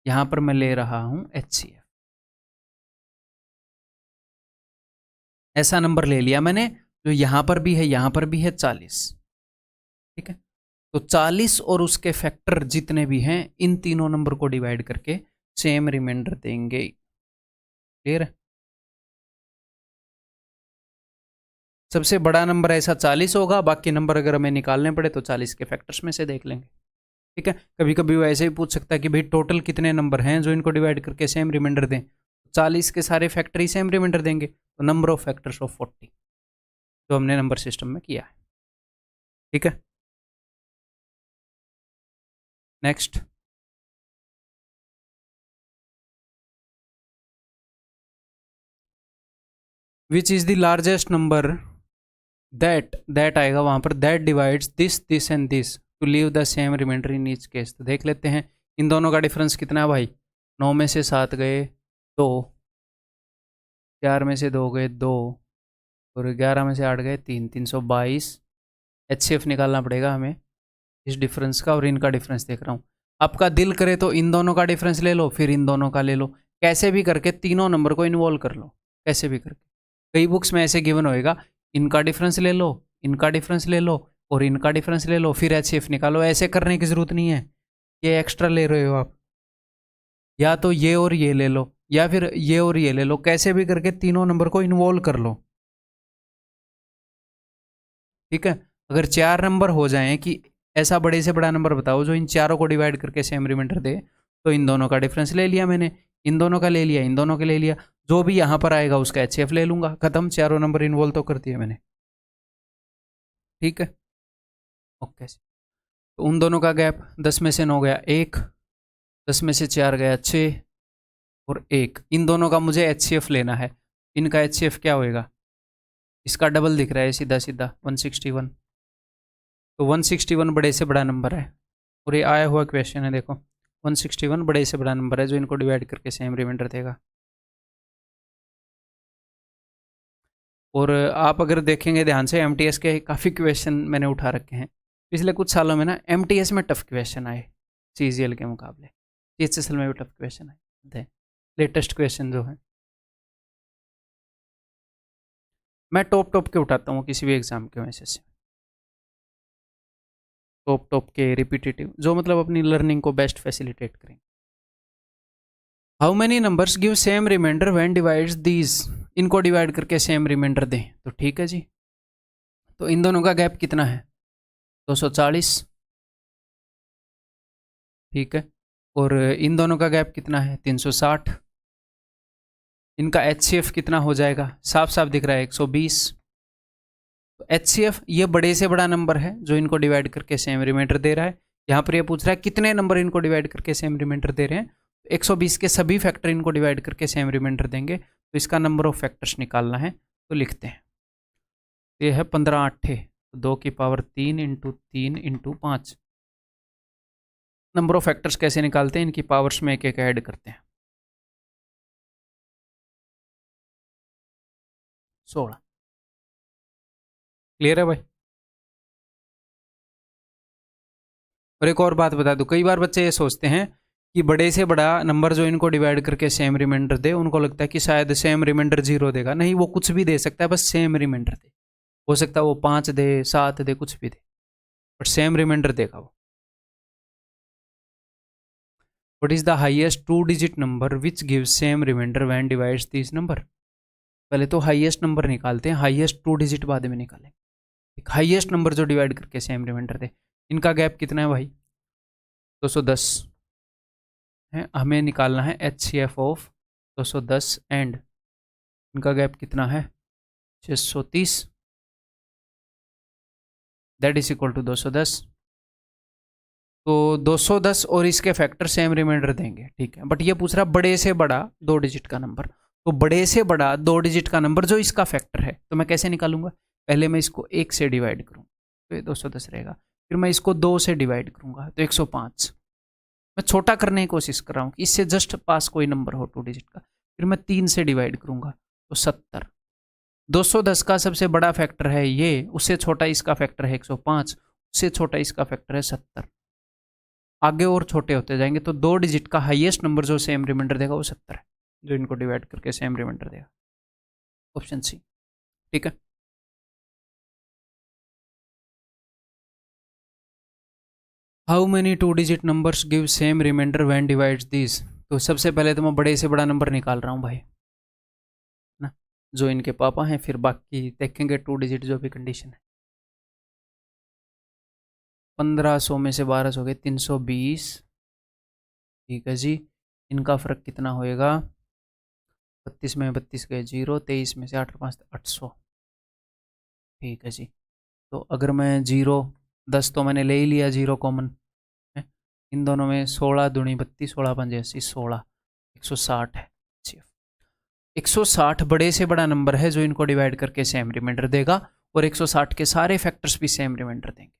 Speaker 1: यहां पर मैं ले रहा हूं HCF। ऐसा नंबर ले लिया मैंने जो यहां पर भी है, यहां पर भी है 40। ठीक है, तो 40 और उसके फैक्टर जितने भी हैं इन तीनों नंबर को डिवाइड करके सेम रिमाइंडर देंगे। क्लियर है? सबसे बड़ा नंबर ऐसा 40 होगा, बाकी नंबर अगर हमें निकालने पड़े तो 40 के फैक्टर्स में से देख लेंगे। ठीक है, कभी कभी वो ऐसे ही पूछ सकता है कि भाई टोटल कितने नंबर हैं जो इनको डिवाइड करके सेम रिमाइंडर दें। 40 के सारे फैक्टर ही सेम रिमाइंडर देंगे, तो नंबर ऑफ फैक्टर्स ऑफ 40 जो हमने नंबर सिस्टम में किया है। ठीक है, next. Which is the largest number that आएगा वहां पर, that divides this and this to leave the same remainder in each case. तो देख लेते हैं इन दोनों का डिफरेंस कितना है भाई। 9 में से 7 गए 2, 4 में से 2 गए 2, और 11 में से 8 गए 3, 322। HCF निकालना पड़ेगा हमें इस डिफरेंस का, और इनका डिफरेंस देख रहा हूँ। आपका दिल करे तो इन दोनों का डिफरेंस ले लो, फिर इन दोनों का ले लो, कैसे भी करके तीनों नंबर को इन्वॉल्व कर लो, कैसे भी करके। कई बुक्स में ऐसे गिवन होएगा, इनका डिफरेंस ले लो, इनका डिफरेंस ले लो, और इनका डिफरेंस ले लो, फिर HCF निकालो। ऐसे करने की जरूरत नहीं है, ये एक्स्ट्रा ले रहे हो आप। या तो ये और ये ले लो, या फिर ये और ये ले लो, कैसे भी करके तीनों नंबर को इन्वॉल्व कर लो। ठीक है, अगर 4 नंबर हो जाएं कि ऐसा बड़े से बड़ा नंबर बताओ जो इन चारों को डिवाइड करके सेम रिमाइंडर दे, तो इन दोनों का डिफरेंस ले लिया मैंने, इन दोनों का ले लिया, इन दोनों का ले लिया, जो भी यहाँ पर आएगा उसका HCF ले लूंगा, खत्म। चारों नंबर इन्वॉल्व तो कर दिए मैंने। ठीक है, ओके। तो उन दोनों का गैप 10 में से 9 गया 1, 10 में से 4 गया 6 और 1। इन दोनों का मुझे HCF लेना है। इनका HCF क्या होएगा, इसका डबल दिख रहा है सीधा सीधा 161। तो 161 बड़े से बड़ा नंबर है, और ये आया हुआ क्वेश्चन है देखो, 161 बड़े से बड़ा नंबर है जो इनको डिवाइड करके सेम रिमाइंडर देगा। और आप अगर देखेंगे ध्यान से, MTS के काफ़ी क्वेश्चन मैंने उठा रखे हैं पिछले कुछ सालों में ना। MTS में टफ क्वेश्चन आए CGL के मुकाबले, CHSL में भी टफ क्वेश्चन आए, लेटेस्ट क्वेश्चन जो है। मैं टॉप के उठाता हूँ किसी भी एग्जाम के वजह से, टॉप के रिपीटेटिव, जो मतलब अपनी लर्निंग को बेस्ट फैसिलिटेट करें। How many numbers give same remainder when divides these, इनको डिवाइड करके सेम रिमाइंडर दें। तो ठीक है जी, तो इन दोनों का गैप कितना है 240। ठीक है, और इन दोनों का गैप कितना है 360। इनका HCF कितना हो जाएगा, साफ साफ दिख रहा है 120। तो HCF ये बड़े से बड़ा नंबर है जो इनको डिवाइड करके सेम रिमाइंडर दे रहा है। यहाँ पर ये पूछ रहा है कितने नंबर इनको डिवाइड करके सेम रिमाइंडर दे रहे हैं। 120 के सभी फैक्टर इनको डिवाइड करके सेम रिमाइंडर देंगे, तो इसका नंबर ऑफ फैक्टर्स निकालना है। तो लिखते हैं, ये है 15 8, 2 की power 3 into 3 into 5। Number of factors कैसे निकालते हैं, इनकी पावर्स में एक एक ऐड करते हैं। 16। क्लियर है भाई? और एक और बात बता दूं, कई बार बच्चे ये सोचते हैं कि बड़े से बड़ा नंबर जो इनको डिवाइड करके सेम रिमाइंडर दे, उनको लगता है कि शायद सेम रिमाइंडर 0 देगा। नहीं, वो कुछ भी दे सकता है, बस सेम रिमाइंडर दे। हो सकता है वो 5 दे, 7 दे, कुछ भी दे, बट सेम रिमाइंडर देगा वो। What is the highest 2 digit number which gives same remainder when divides this number. पहले तो हाईएस्ट नंबर निकालते हैं, हाईएस्ट 2 डिजिट बाद में निकालेंगे। एक हाईएस्ट नंबर जो डिवाइड करके सेम रिमाइंडर दे। इनका गैप कितना है भाई 210 है, हमें निकालना है HCF ऑफ 210 एंड इनका गैप कितना है 630, दैट इज इक्वल टू 210। तो 210 और इसके फैक्टर सेम रिमाइंडर देंगे, ठीक है। बट ये पूछ रहा बड़े से बड़ा 2 डिजिट का नंबर, तो बड़े से बड़ा 2 डिजिट का नंबर जो इसका फैक्टर है, तो मैं कैसे निकालूंगा, पहले मैं इसको 1 से डिवाइड करूँ तो ये 210 रहेगा, फिर मैं इसको 2 से डिवाइड करूंगा तो 105। मैं छोटा करने की कोशिश कर रहा हूँ, इससे जस्ट पास कोई नंबर हो 2 डिजिट का। फिर मैं 3 से डिवाइड करूंगा तो 70। 210 का सबसे बड़ा फैक्टर है ये, उससे छोटा इसका फैक्टर है 105, उससे छोटा इसका फैक्टर है 70। आगे और छोटे होते जाएंगे, तो 2 डिजिट का हाईएस्ट नंबर जो सेम रिमाइंडर देगा वो 70 है, जो इनको डिवाइड करके सेम रिमाइंडर देगा। ऑप्शन सी, ठीक है। How many 2 digit numbers give same remainder when divides this. तो सबसे पहले तो मैं बड़े से बड़ा नंबर निकाल रहा हूँ भाई ना, जो इनके पापा हैं, फिर बाकी देखेंगे 2 डिजिट जो भी कंडीशन है। 1500 में से 1200 गए 320। ठीक है जी, इनका फ़र्क कितना होएगा, 32 में 32 गए 0, 23 में से 8 5 800। ठीक है जी, तो अगर मैं 0 10 तो मैंने ले ही लिया 0 कॉमन है, इन दोनों में 16 दूनी 32, 16 पंजे 80, 16 160 है। 160 बड़े से बड़ा नंबर है जो इनको डिवाइड करके सेम रिमाइंडर देगा, और 160 के सारे फैक्टर्स भी सेम रिमाइंडर देंगे।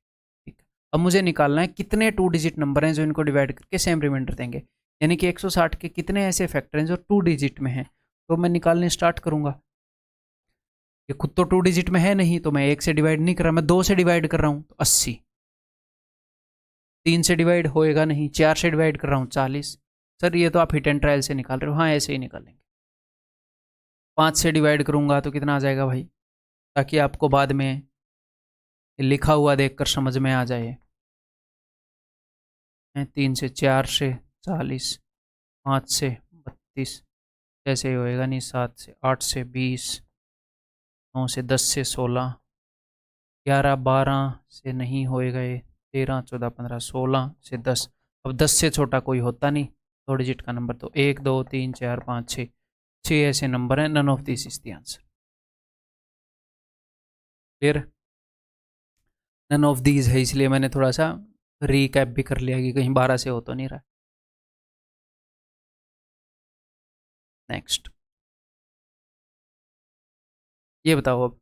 Speaker 1: ठीक है, अब मुझे निकालना है कितने 2 डिजिट नंबर हैं जो इनको डिवाइड करके सेम रिमाइंडर देंगे, यानी कि 160 के कितने ऐसे फैक्टर हैं जो 2 डिजिट में हैं। तो मैं निकालने स्टार्ट करूंगा। ये खुद तो 2 डिजिट में है नहीं, तो मैं 1 से डिवाइड नहीं कर रहा, मैं 2 से डिवाइड कर रहा हूँ, तो 80। 3 से डिवाइड होएगा नहीं, 4 से डिवाइड कर रहा हूँ 40। सर ये तो आप हिट एंड ट्रायल से निकाल रहे हो, हाँ ऐसे ही निकालेंगे। 5 से डिवाइड करूंगा तो कितना आ जाएगा भाई, ताकि आपको बाद में लिखा हुआ देखकर समझ में आ जाए। 3 से 4 से 40, 5 से 32, ऐसे ही होएगा नहीं, 7 से 8 से 20, 9 से 10 से 16, 11 12 से नहीं होएगा ये, 13 14 15 16 से 10। अब 10 से छोटा कोई होता नहीं 2 डिजिट का नंबर, तो 1 2 3 4 5 6, 6 ऐसे नंबर हैं। None of this is the answer. फिर नन ऑफ दीज है, इसलिए मैंने थोड़ा सा रिकैप भी कर लिया कि कहीं 12 से हो तो नहीं रहा। नेक्स्ट, ये बताओ अब,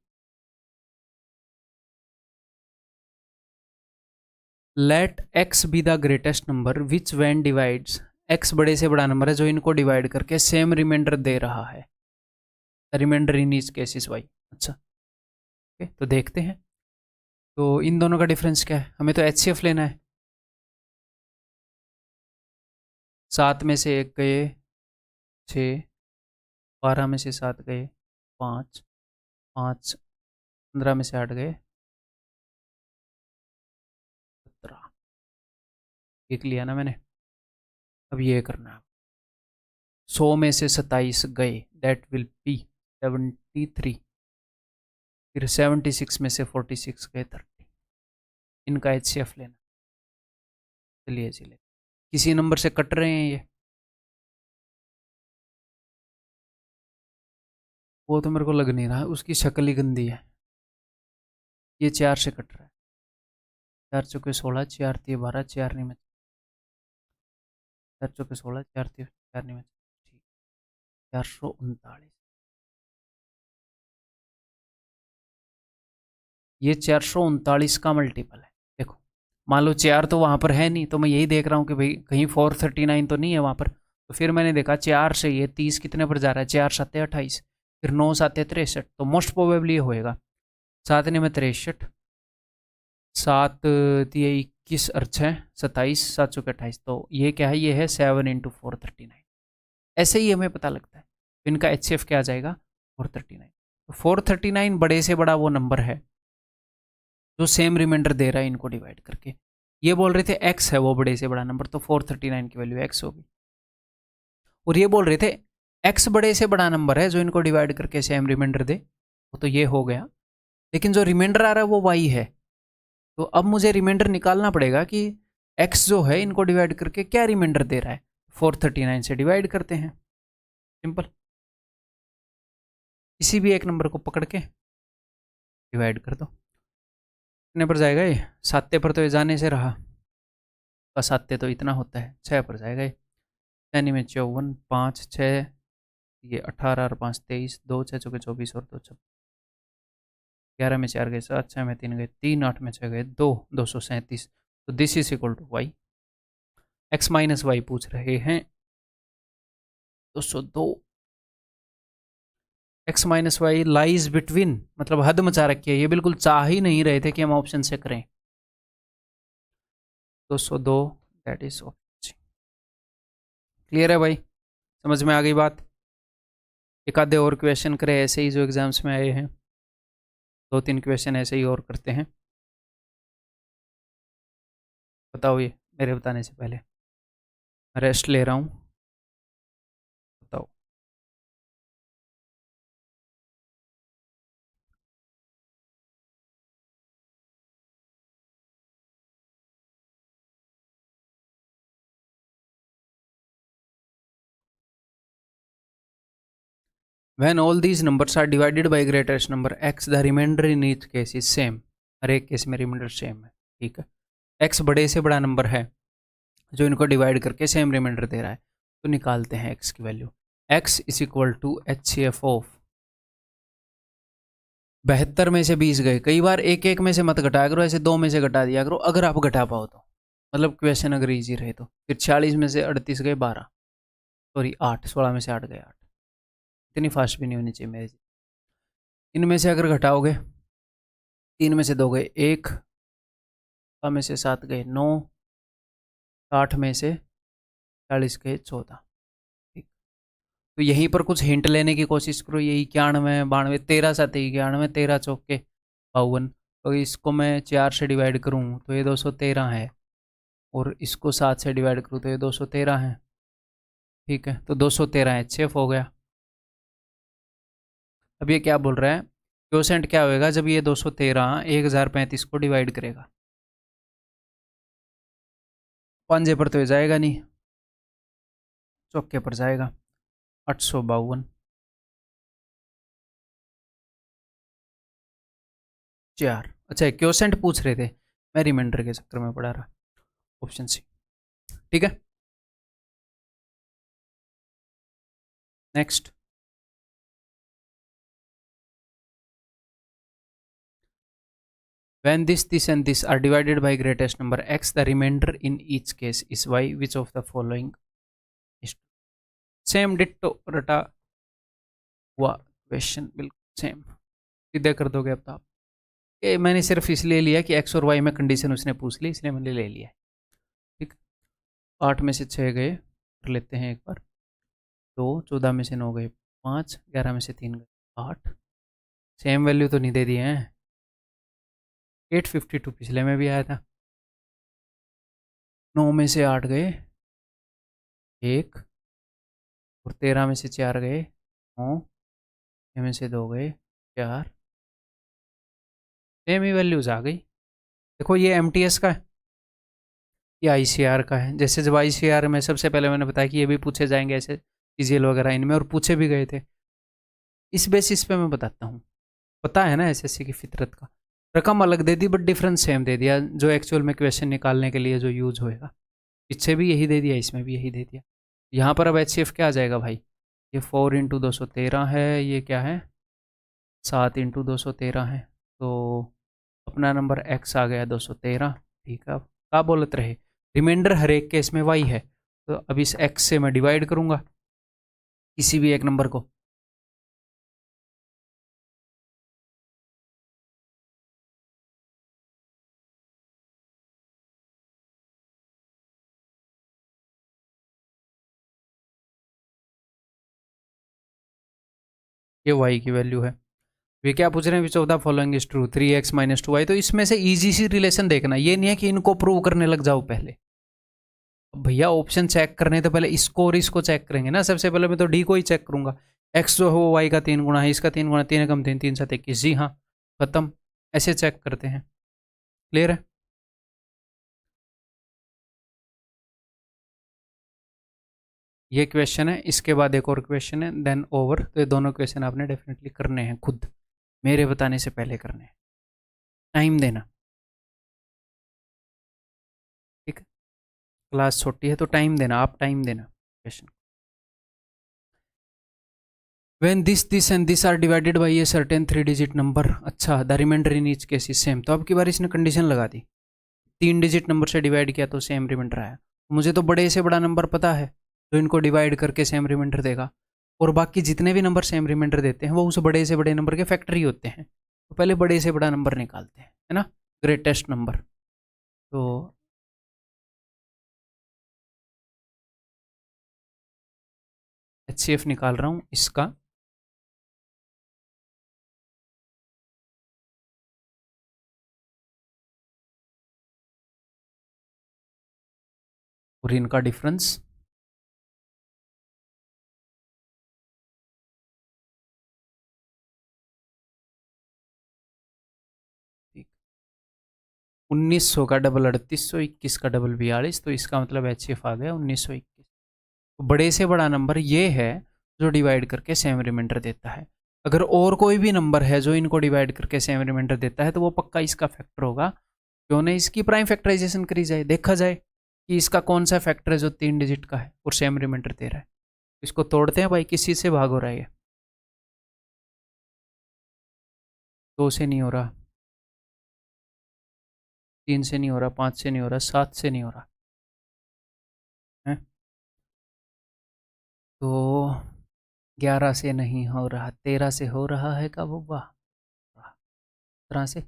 Speaker 1: let X be the greatest number which when divides. X बड़े से बड़ा नंबर है जो इनको डिवाइड करके सेम रिमाइंडर दे रहा है, remainder in each case is Y. अच्छा ओके, तो देखते हैं। तो इन दोनों का डिफरेंस क्या है, हमें तो एचसीएफ लेना है। 7 में से 1 गए 6, 12 में से 7 गए 5, 5 15 में से 8 गए 17। एक लिया ना मैंने, अब ये करना है। 100 में से 27 गए, दैट विल बी 73। फिर 76 में से 46 गए 30। इनका एचसीएफ लेना। चलिए चलिए, किसी नंबर से कट रहे हैं ये, वो तो मेरे को लग नहीं रहा, उसकी शक्ल ही गंदी है। ये 4 से कट रहा है, 4 चौके 16, 4 3 12, 4 नहीं में 4 चौके 16, 4 3 4 नहीं में 439। ये 439 का मल्टीपल है। देखो, मान लो 4 तो वहाँ पर है नहीं, तो मैं यही देख रहा हूँ कि भाई कहीं 439 तो नहीं है वहाँ पर। तो फिर मैंने देखा 4 से ये 30 कितने पर जा रहा है, 4 7 28, फिर 9 7 63, तो मोस्ट प्रोबेबली ये होएगा 7 में 63, 7 दिए 21 और 6 27, 7 चौके 28। तो ये क्या है, ये है 7 × 439। ऐसे ही हमें पता लगता है। तो इनका एचसीएफ क्या आ जाएगा, 439। तो 439 बड़े से बड़ा वो नंबर है जो सेम रिमाइंडर दे रहा है इनको डिवाइड करके। ये बोल रहे थे एक्स है वो बड़े से बड़ा नंबर, तो 439 की वैल्यू एक्स होगी। और ये बोल रहे थे एक्स बड़े से बड़ा नंबर है जो इनको डिवाइड करके सेम रिमाइंडर दे, तो ये हो गया। लेकिन जो रिमाइंडर आ रहा है वो वाई है, तो अब मुझे रिमाइंडर निकालना पड़ेगा कि एक्स जो है इनको डिवाइड करके क्या रिमाइंडर दे रहा है। 439 से डिवाइड करते हैं, सिंपल। किसी भी एक नंबर को पकड़ के डिवाइड कर दो। कितने पर जाएगा ये, 7 पर तो ये जाने से रहा, 7 तो इतना होता है, 6 पर जाएगा ये। 6 में 54, 5 6, ये 18 और 5 23, 2 6 चौके 24 और 2 26, 11 में 4 गए 7, 6 में 3 गए 3, 8 में 6 गए 2, 237। तो this is equal to Y. X minus Y पूछ रहे हैं, 202। X minus Y lies between, मतलब हद मचा रखी है, ये बिल्कुल चाह ही नहीं रहे थे कि हम ऑप्शन से करें। 202, दैट इज ऑप्शन। क्लियर है भाई, समझ में आ गई बात। एक आधे और क्वेश्चन करें ऐसे ही जो एग्जाम्स में आए हैं, 2 3 क्वेश्चन ऐसे ही और करते हैं। बताओ ये मेरे बताने से पहले। रेस्ट ले रहा हूँ, बताओ। When all these numbers are divided by greatest number x, the remainder in each case is same. हर एक केस में रिमाइंडर सेम है, ठीक है। x बड़े से बड़ा नंबर है जो इनको डिवाइड करके सेम रिमाइंडर दे रहा है, तो निकालते हैं x की value. x is equal to HCF of 72 में से 20 गए। कई बार एक एक में से मत घटाया करो, ऐसे 2 में से घटा दिया करो अगर आप घटा पाओ तो, मतलब क्वेश्चन अगर इजी रहे तो। फिर 40 में से 38 गए 12, सॉरी 8, 16 में से 8 गए 8। इतनी फास्ट भी नहीं होनी चाहिए मेरी। इनमें से अगर घटाओगे, 3 में से 2 गए 1, 6 में से 7 गए 9, 60 में से 40 गए 14। ठीक, तो यहीं पर कुछ हिंट लेने की कोशिश करो। ये 91, 92, 13 7 91, 13 चौके 52। तो इसको मैं 4 से डिवाइड करूँ तो ये 213 है, और इसको 7 से डिवाइड करूँ तो ये 213 है। ठीक है, तो 213 HCF हो गया। अब ये क्या बोल रहा है, क्वोशेंट क्या होएगा जब ये 213 1035 को डिवाइड करेगा। पंजे पर तो ये जाएगा नहीं, चौके पर जाएगा। 852 4। अच्छा, क्वोशेंट पूछ रहे थे, मैं रिमाइंडर के चक्कर में पड़ा रहा। ऑप्शन सी, ठीक है। Next, when this and this are divided by greatest number x, the remainder in each case is y. Which of the following is same ditto रटा हुआ क्वेश्चन, बिल्कुल सेम। सीधे कर दोगे अब तो आप। ये मैंने सिर्फ इसलिए लिया कि x और y में कंडीशन उसने पूछ ली, इसलिए मैंने ले लिया। ठीक, 8 में से 6 गए, कर लेते हैं एक बार। 2, 14 में से 9 गए 5, 11 में से 3 गए 8। सेम वैल्यू तो नहीं दे दिए हैं। 852 पिछले में भी आया था। 9 में से 8 गए 1, और 13 में से 4 गए 9, 6 में से 2 गए 4। सेम ही वैल्यूज आ गई। देखो ये MTS का है, ये ICR का है। जैसे जब ICR में सबसे पहले मैंने बताया कि ये भी पूछे जाएंगे ऐसे CGL वगैरह इनमें, और पूछे भी गए थे। इस बेसिस पे मैं बताता हूँ, पता है ना SSC की फितरत का। रकम अलग दे दी बट डिफरेंस सेम दे दिया, जो एक्चुअल में क्वेश्चन निकालने के लिए जो यूज होएगा। पीछे भी यही दे दिया, इसमें भी यही दे दिया। यहाँ पर अब HCF क्या आ जाएगा भाई, ये 4 × 213 है, ये क्या है 7 × 213 है, तो अपना नंबर x आ गया 213। ठीक है, अब क्या बोलते रहे, रिमाइंडर हर एक केस में y है, तो अब इस x से मैं डिवाइड करूंगा किसी भी एक नंबर को। ये y की वैल्यू है। वे क्या पूछ रहे हैं, which of the following is true, 3x - 2y। तो इसमें से इजी सी रिलेशन देखना, ये नहीं है कि इनको प्रूव करने लग जाओ पहले। भैया ऑप्शन चेक करने तो पहले इसको और इसको चेक करेंगे ना। सबसे पहले मैं तो डी को ही चेक करूंगा। x जो हो y का 3 गुना है, इसका 3 गुना, 3 कम 3, 3 7 21, जी हाँ, खत्म। ऐसे चेक करते हैं, क्लियर है। ये क्वेश्चन है, इसके बाद एक और क्वेश्चन है, देन ओवर। तो ये दोनों क्वेश्चन आपने डेफिनेटली करने हैं खुद, मेरे बताने से पहले करने हैं। टाइम देना, ठीक है। क्लास छोटी है तो टाइम देना, आप टाइम देना question. When this and this are divided by a certain 3 digit number, अच्छा, the remainder in each case is same। तो अब की बार इसने कंडीशन लगा दी, 3 डिजिट नंबर से डिवाइड किया तो सेम रिमाइंडर आया। मुझे तो बड़े से बड़ा नंबर पता है जो इनको डिवाइड करके सेम रिमाइंडर देगा, और बाकी जितने भी नंबर सेम रिमाइंडर देते हैं वो उस बड़े से बड़े नंबर के फैक्टर ही होते हैं। तो पहले बड़े से बड़ा नंबर निकालते हैं, है ना, ग्रेटेस्ट नंबर। तो HCF निकाल रहा हूँ इसका। और इनका डिफरेंस 1900 का डबल 3800, 21 का डबल 42, तो इसका मतलब HCF आ गया 1921। तो बड़े से बड़ा नंबर ये है जो डिवाइड करके सेम रिमाइंडर देता है। अगर और कोई भी नंबर है जो इनको डिवाइड करके सेम रिमाइंडर देता है तो वो पक्का इसका फैक्टर होगा। क्यों नहीं इसकी प्राइम फैक्टराइजेशन करी जाए, देखा जाए कि इसका कौन सा फैक्टर है जो 3 डिजिट का है और सेम रिमाइंडर दे रहा है। इसको तोड़ते हैं भाई, किसी से भाग हो रहा है ये? 2 से नहीं हो रहा, 3 से नहीं हो रहा, 5 से नहीं हो रहा, 7 से नहीं हो रहा है, तो 11 से नहीं हो रहा, 13 से हो रहा है का बब्बा? 17 से,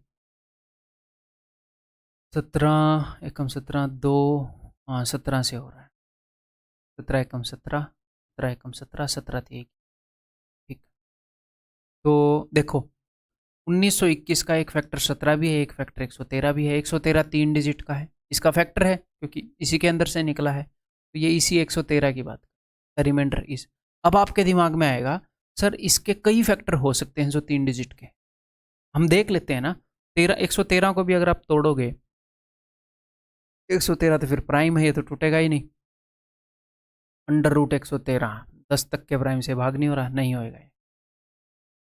Speaker 1: 17 एकम 17 2, हाँ 17 से हो रहा है। 17 एकम 17, 17 एकम 17, 17 थी एक, ठीक। तो देखो 1921 का एक फैक्टर 17 भी है, एक फैक्टर 113 भी है। 113 3 डिजिट का है, इसका फैक्टर है क्योंकि इसी के अंदर से निकला है, तो ये इसी 113 की बात, रिमाइंडर इस। अब आपके दिमाग में आएगा सर इसके कई फैक्टर हो सकते हैं जो 3 डिजिट के, हम देख लेते हैं ना। 113 को भी अगर आप तोड़ोगे 113 तो फिर प्राइम है, ये तो टूटेगा ही नहीं। अंडर रूट 113, 10 तक के प्राइम से भाग नहीं हो रहा, नहीं होएगा ये,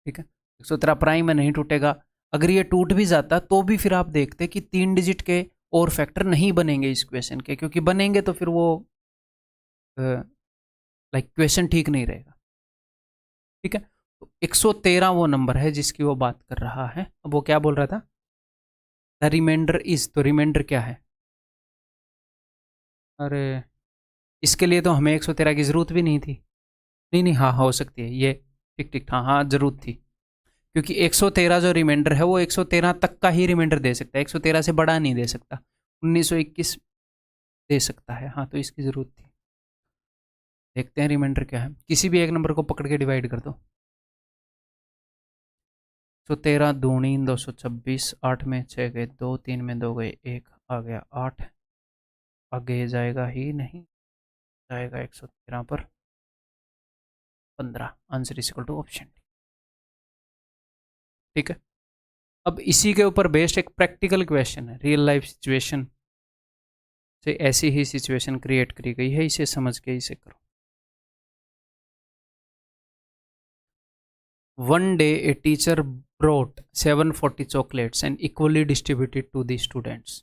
Speaker 1: ठीक है। 113 प्राइम में नहीं टूटेगा। अगर ये टूट भी जाता तो भी फिर आप देखते कि 3 डिजिट के और फैक्टर नहीं बनेंगे इस क्वेश्चन के, क्योंकि बनेंगे तो फिर वो लाइक क्वेश्चन ठीक नहीं रहेगा, ठीक है। तो 113 वो नंबर है जिसकी वो बात कर रहा है। अब वो क्या बोल रहा था, द रिमाइंडर इज, तो रिमाइंडर क्या है? अरे इसके लिए तो हमें 113 की ज़रूरत भी नहीं थी। नहीं नहीं, हाँ हो सकती है ये, ठीक ठीक, हाँ हाँ ज़रूरत थी, क्योंकि 113 जो रिमाइंडर है वो 113 तक का ही रिमाइंडर दे सकता है, 113 से बड़ा नहीं दे सकता। 1921 दे सकता है, हाँ तो इसकी ज़रूरत थी। देखते हैं रिमाइंडर क्या है। किसी भी एक नंबर को पकड़ के डिवाइड कर दो। 113 दूनी 226, 8 में 6 गए 2, 3 में 2 गए 1, आ गया 8। आगे जाएगा ही नहीं, जाएगा 113 पर 15। Answer is equal to option D, ठीक है। अब इसी के ऊपर बेस्ड एक प्रैक्टिकल क्वेश्चन है, रियल लाइफ सिचुएशन से ऐसी ही सिचुएशन क्रिएट करी गई है, इसे समझ के इसे करो। One day a teacher brought 740 chocolates and equally distributed to the students.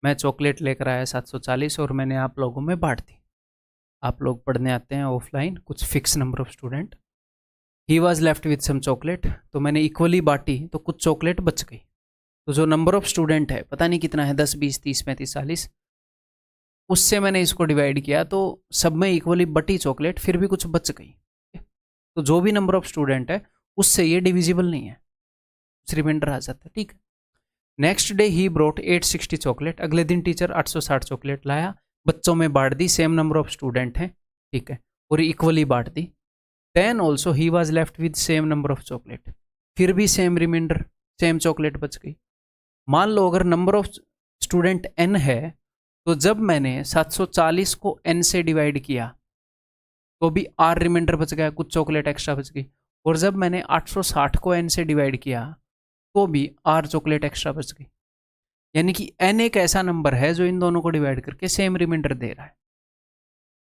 Speaker 1: मैं चॉकलेट लेकर आया 740 और मैंने आप लोगों में बांट दी। आप लोग पढ़ने आते हैं ऑफलाइन, कुछ fix number of student. He was left with some chocolate, तो मैंने इक्वली बांटी तो कुछ चॉकलेट बच गई। तो जो नंबर ऑफ स्टूडेंट है पता नहीं कितना है, 10 20 30 35 40, उससे मैंने इसको डिवाइड किया तो सब में इक्वली बटी चॉकलेट, फिर भी कुछ बच गई। तो जो भी नंबर ऑफ स्टूडेंट है उससे ये डिविजिबल नहीं है, रिमाइंडर आ जाता है, ठीक है। Next day he brought 860 chocolate, अगले दिन टीचर 860 चॉकलेट लाया, बच्चों में बांट दी, सेम नंबर ऑफ स्टूडेंट हैं, ठीक है, और इक्वली बांट दी। Then also he was left with same number of chocolate, फिर भी सेम रिमाइंडर, सेम चॉकलेट बच गई। मान लो अगर नंबर ऑफ स्टूडेंट n है, तो जब मैंने 740 को n से डिवाइड किया तो भी r रिमाइंडर बच गया, कुछ चॉकलेट एक्स्ट्रा बच गई। और जब मैंने 860 को n से डिवाइड किया तो भी r चॉकलेट एक्स्ट्रा बच गई। यानी कि n एक ऐसा नंबर है जो इन दोनों को डिवाइड करके सेम रिमाइंडर दे रहा है।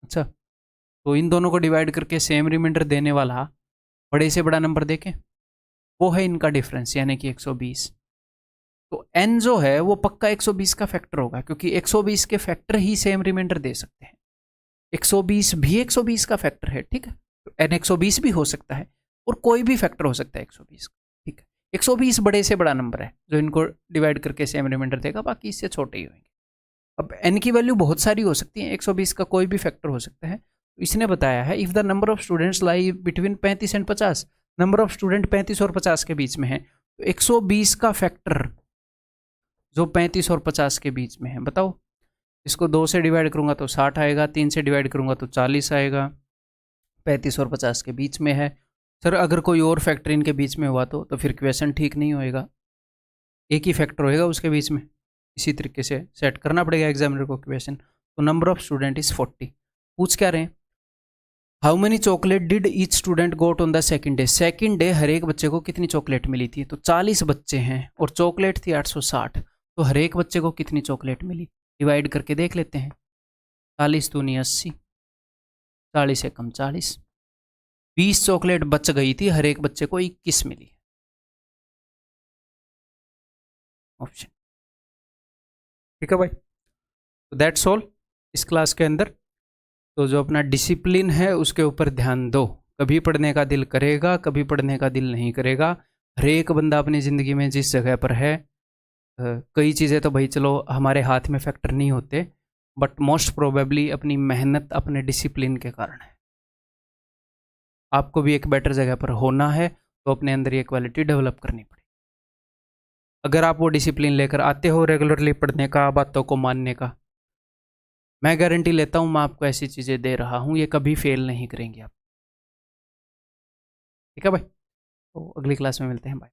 Speaker 1: अच्छा, तो इन दोनों को डिवाइड करके सेम रिमाइंडर देने वाला बड़े से बड़ा नंबर देखें, वो है इनका डिफरेंस, यानी कि 120। तो n जो है वो पक्का 120 का फैक्टर होगा, क्योंकि 120 के फैक्टर ही सेम रिमाइंडर दे सकते हैं। 120 भी 120 का फैक्टर है, ठीक है। तो n 120 भी हो सकता है और कोई भी फैक्टर हो सकता है 120 का, ठीक है। 120 बड़े से बड़ा नंबर है जो इनको डिवाइड करके सेम रिमाइंडर देगा, बाकी इससे छोटे ही होंगे। अब n की वैल्यू बहुत सारी हो सकती है, 120 का कोई भी फैक्टर हो सकता है। तो इसने बताया है if the number of students lie between 35 and 50, number of student 35 और 50 के बीच में है, तो 120 का फैक्टर जो 35 और 50 के बीच में है, बताओ। इसको 2 से डिवाइड करूंगा तो 60 आएगा, 3 से डिवाइड करूंगा तो 40 आएगा, 35 और 50 के बीच में है। सर अगर कोई और फैक्टर इनके बीच में हुआ तो फिर क्वेश्चन ठीक नहीं होएगा, एक ही फैक्टर होएगा उसके बीच में। इसी तरीके से सेट करना पड़ेगा एग्जामिनर को क्वेश्चन। तो नंबर ऑफ स्टूडेंट इज 40। पूछ क्या रहे हैं, how many chocolate did each student got on the second day. Second day हर एक बच्चे को कितनी चॉकलेट मिली थी, तो 40 बच्चे हैं और चॉकलेट थी 860, तो हर एक बच्चे को कितनी चॉकलेट मिली, डिवाइड करके देख लेते हैं। 40 दूनी 80, 40 एकम 40, 20 चॉकलेट बच गई थी, हर एक बच्चे को 21 मिली। ऑप्शन, ठीक है भाई। तो दैट्स ऑल इस क्लास के अंदर। तो जो अपना डिसिप्लिन है उसके ऊपर ध्यान दो। कभी पढ़ने का दिल करेगा, कभी पढ़ने का दिल नहीं करेगा। हर एक बंदा अपनी ज़िंदगी में जिस जगह पर है, कई चीज़ें तो भाई चलो हमारे हाथ में फैक्टर नहीं होते, बट मोस्ट प्रोबेबली अपनी मेहनत अपने डिसिप्लिन के कारण है। आपको भी एक बेटर जगह पर होना है तो अपने अंदर ये क्वालिटी डेवलप करनी पड़ेगी। अगर आप वो डिसिप्लिन लेकर आते हो रेगुलरली पढ़ने का, बातों को मानने का, मैं गारंटी लेता हूँ, मैं आपको ऐसी चीज़ें दे रहा हूँ, ये कभी फेल नहीं करेंगे आप। ठीक है भाई, तो अगली क्लास में मिलते हैं, बाय।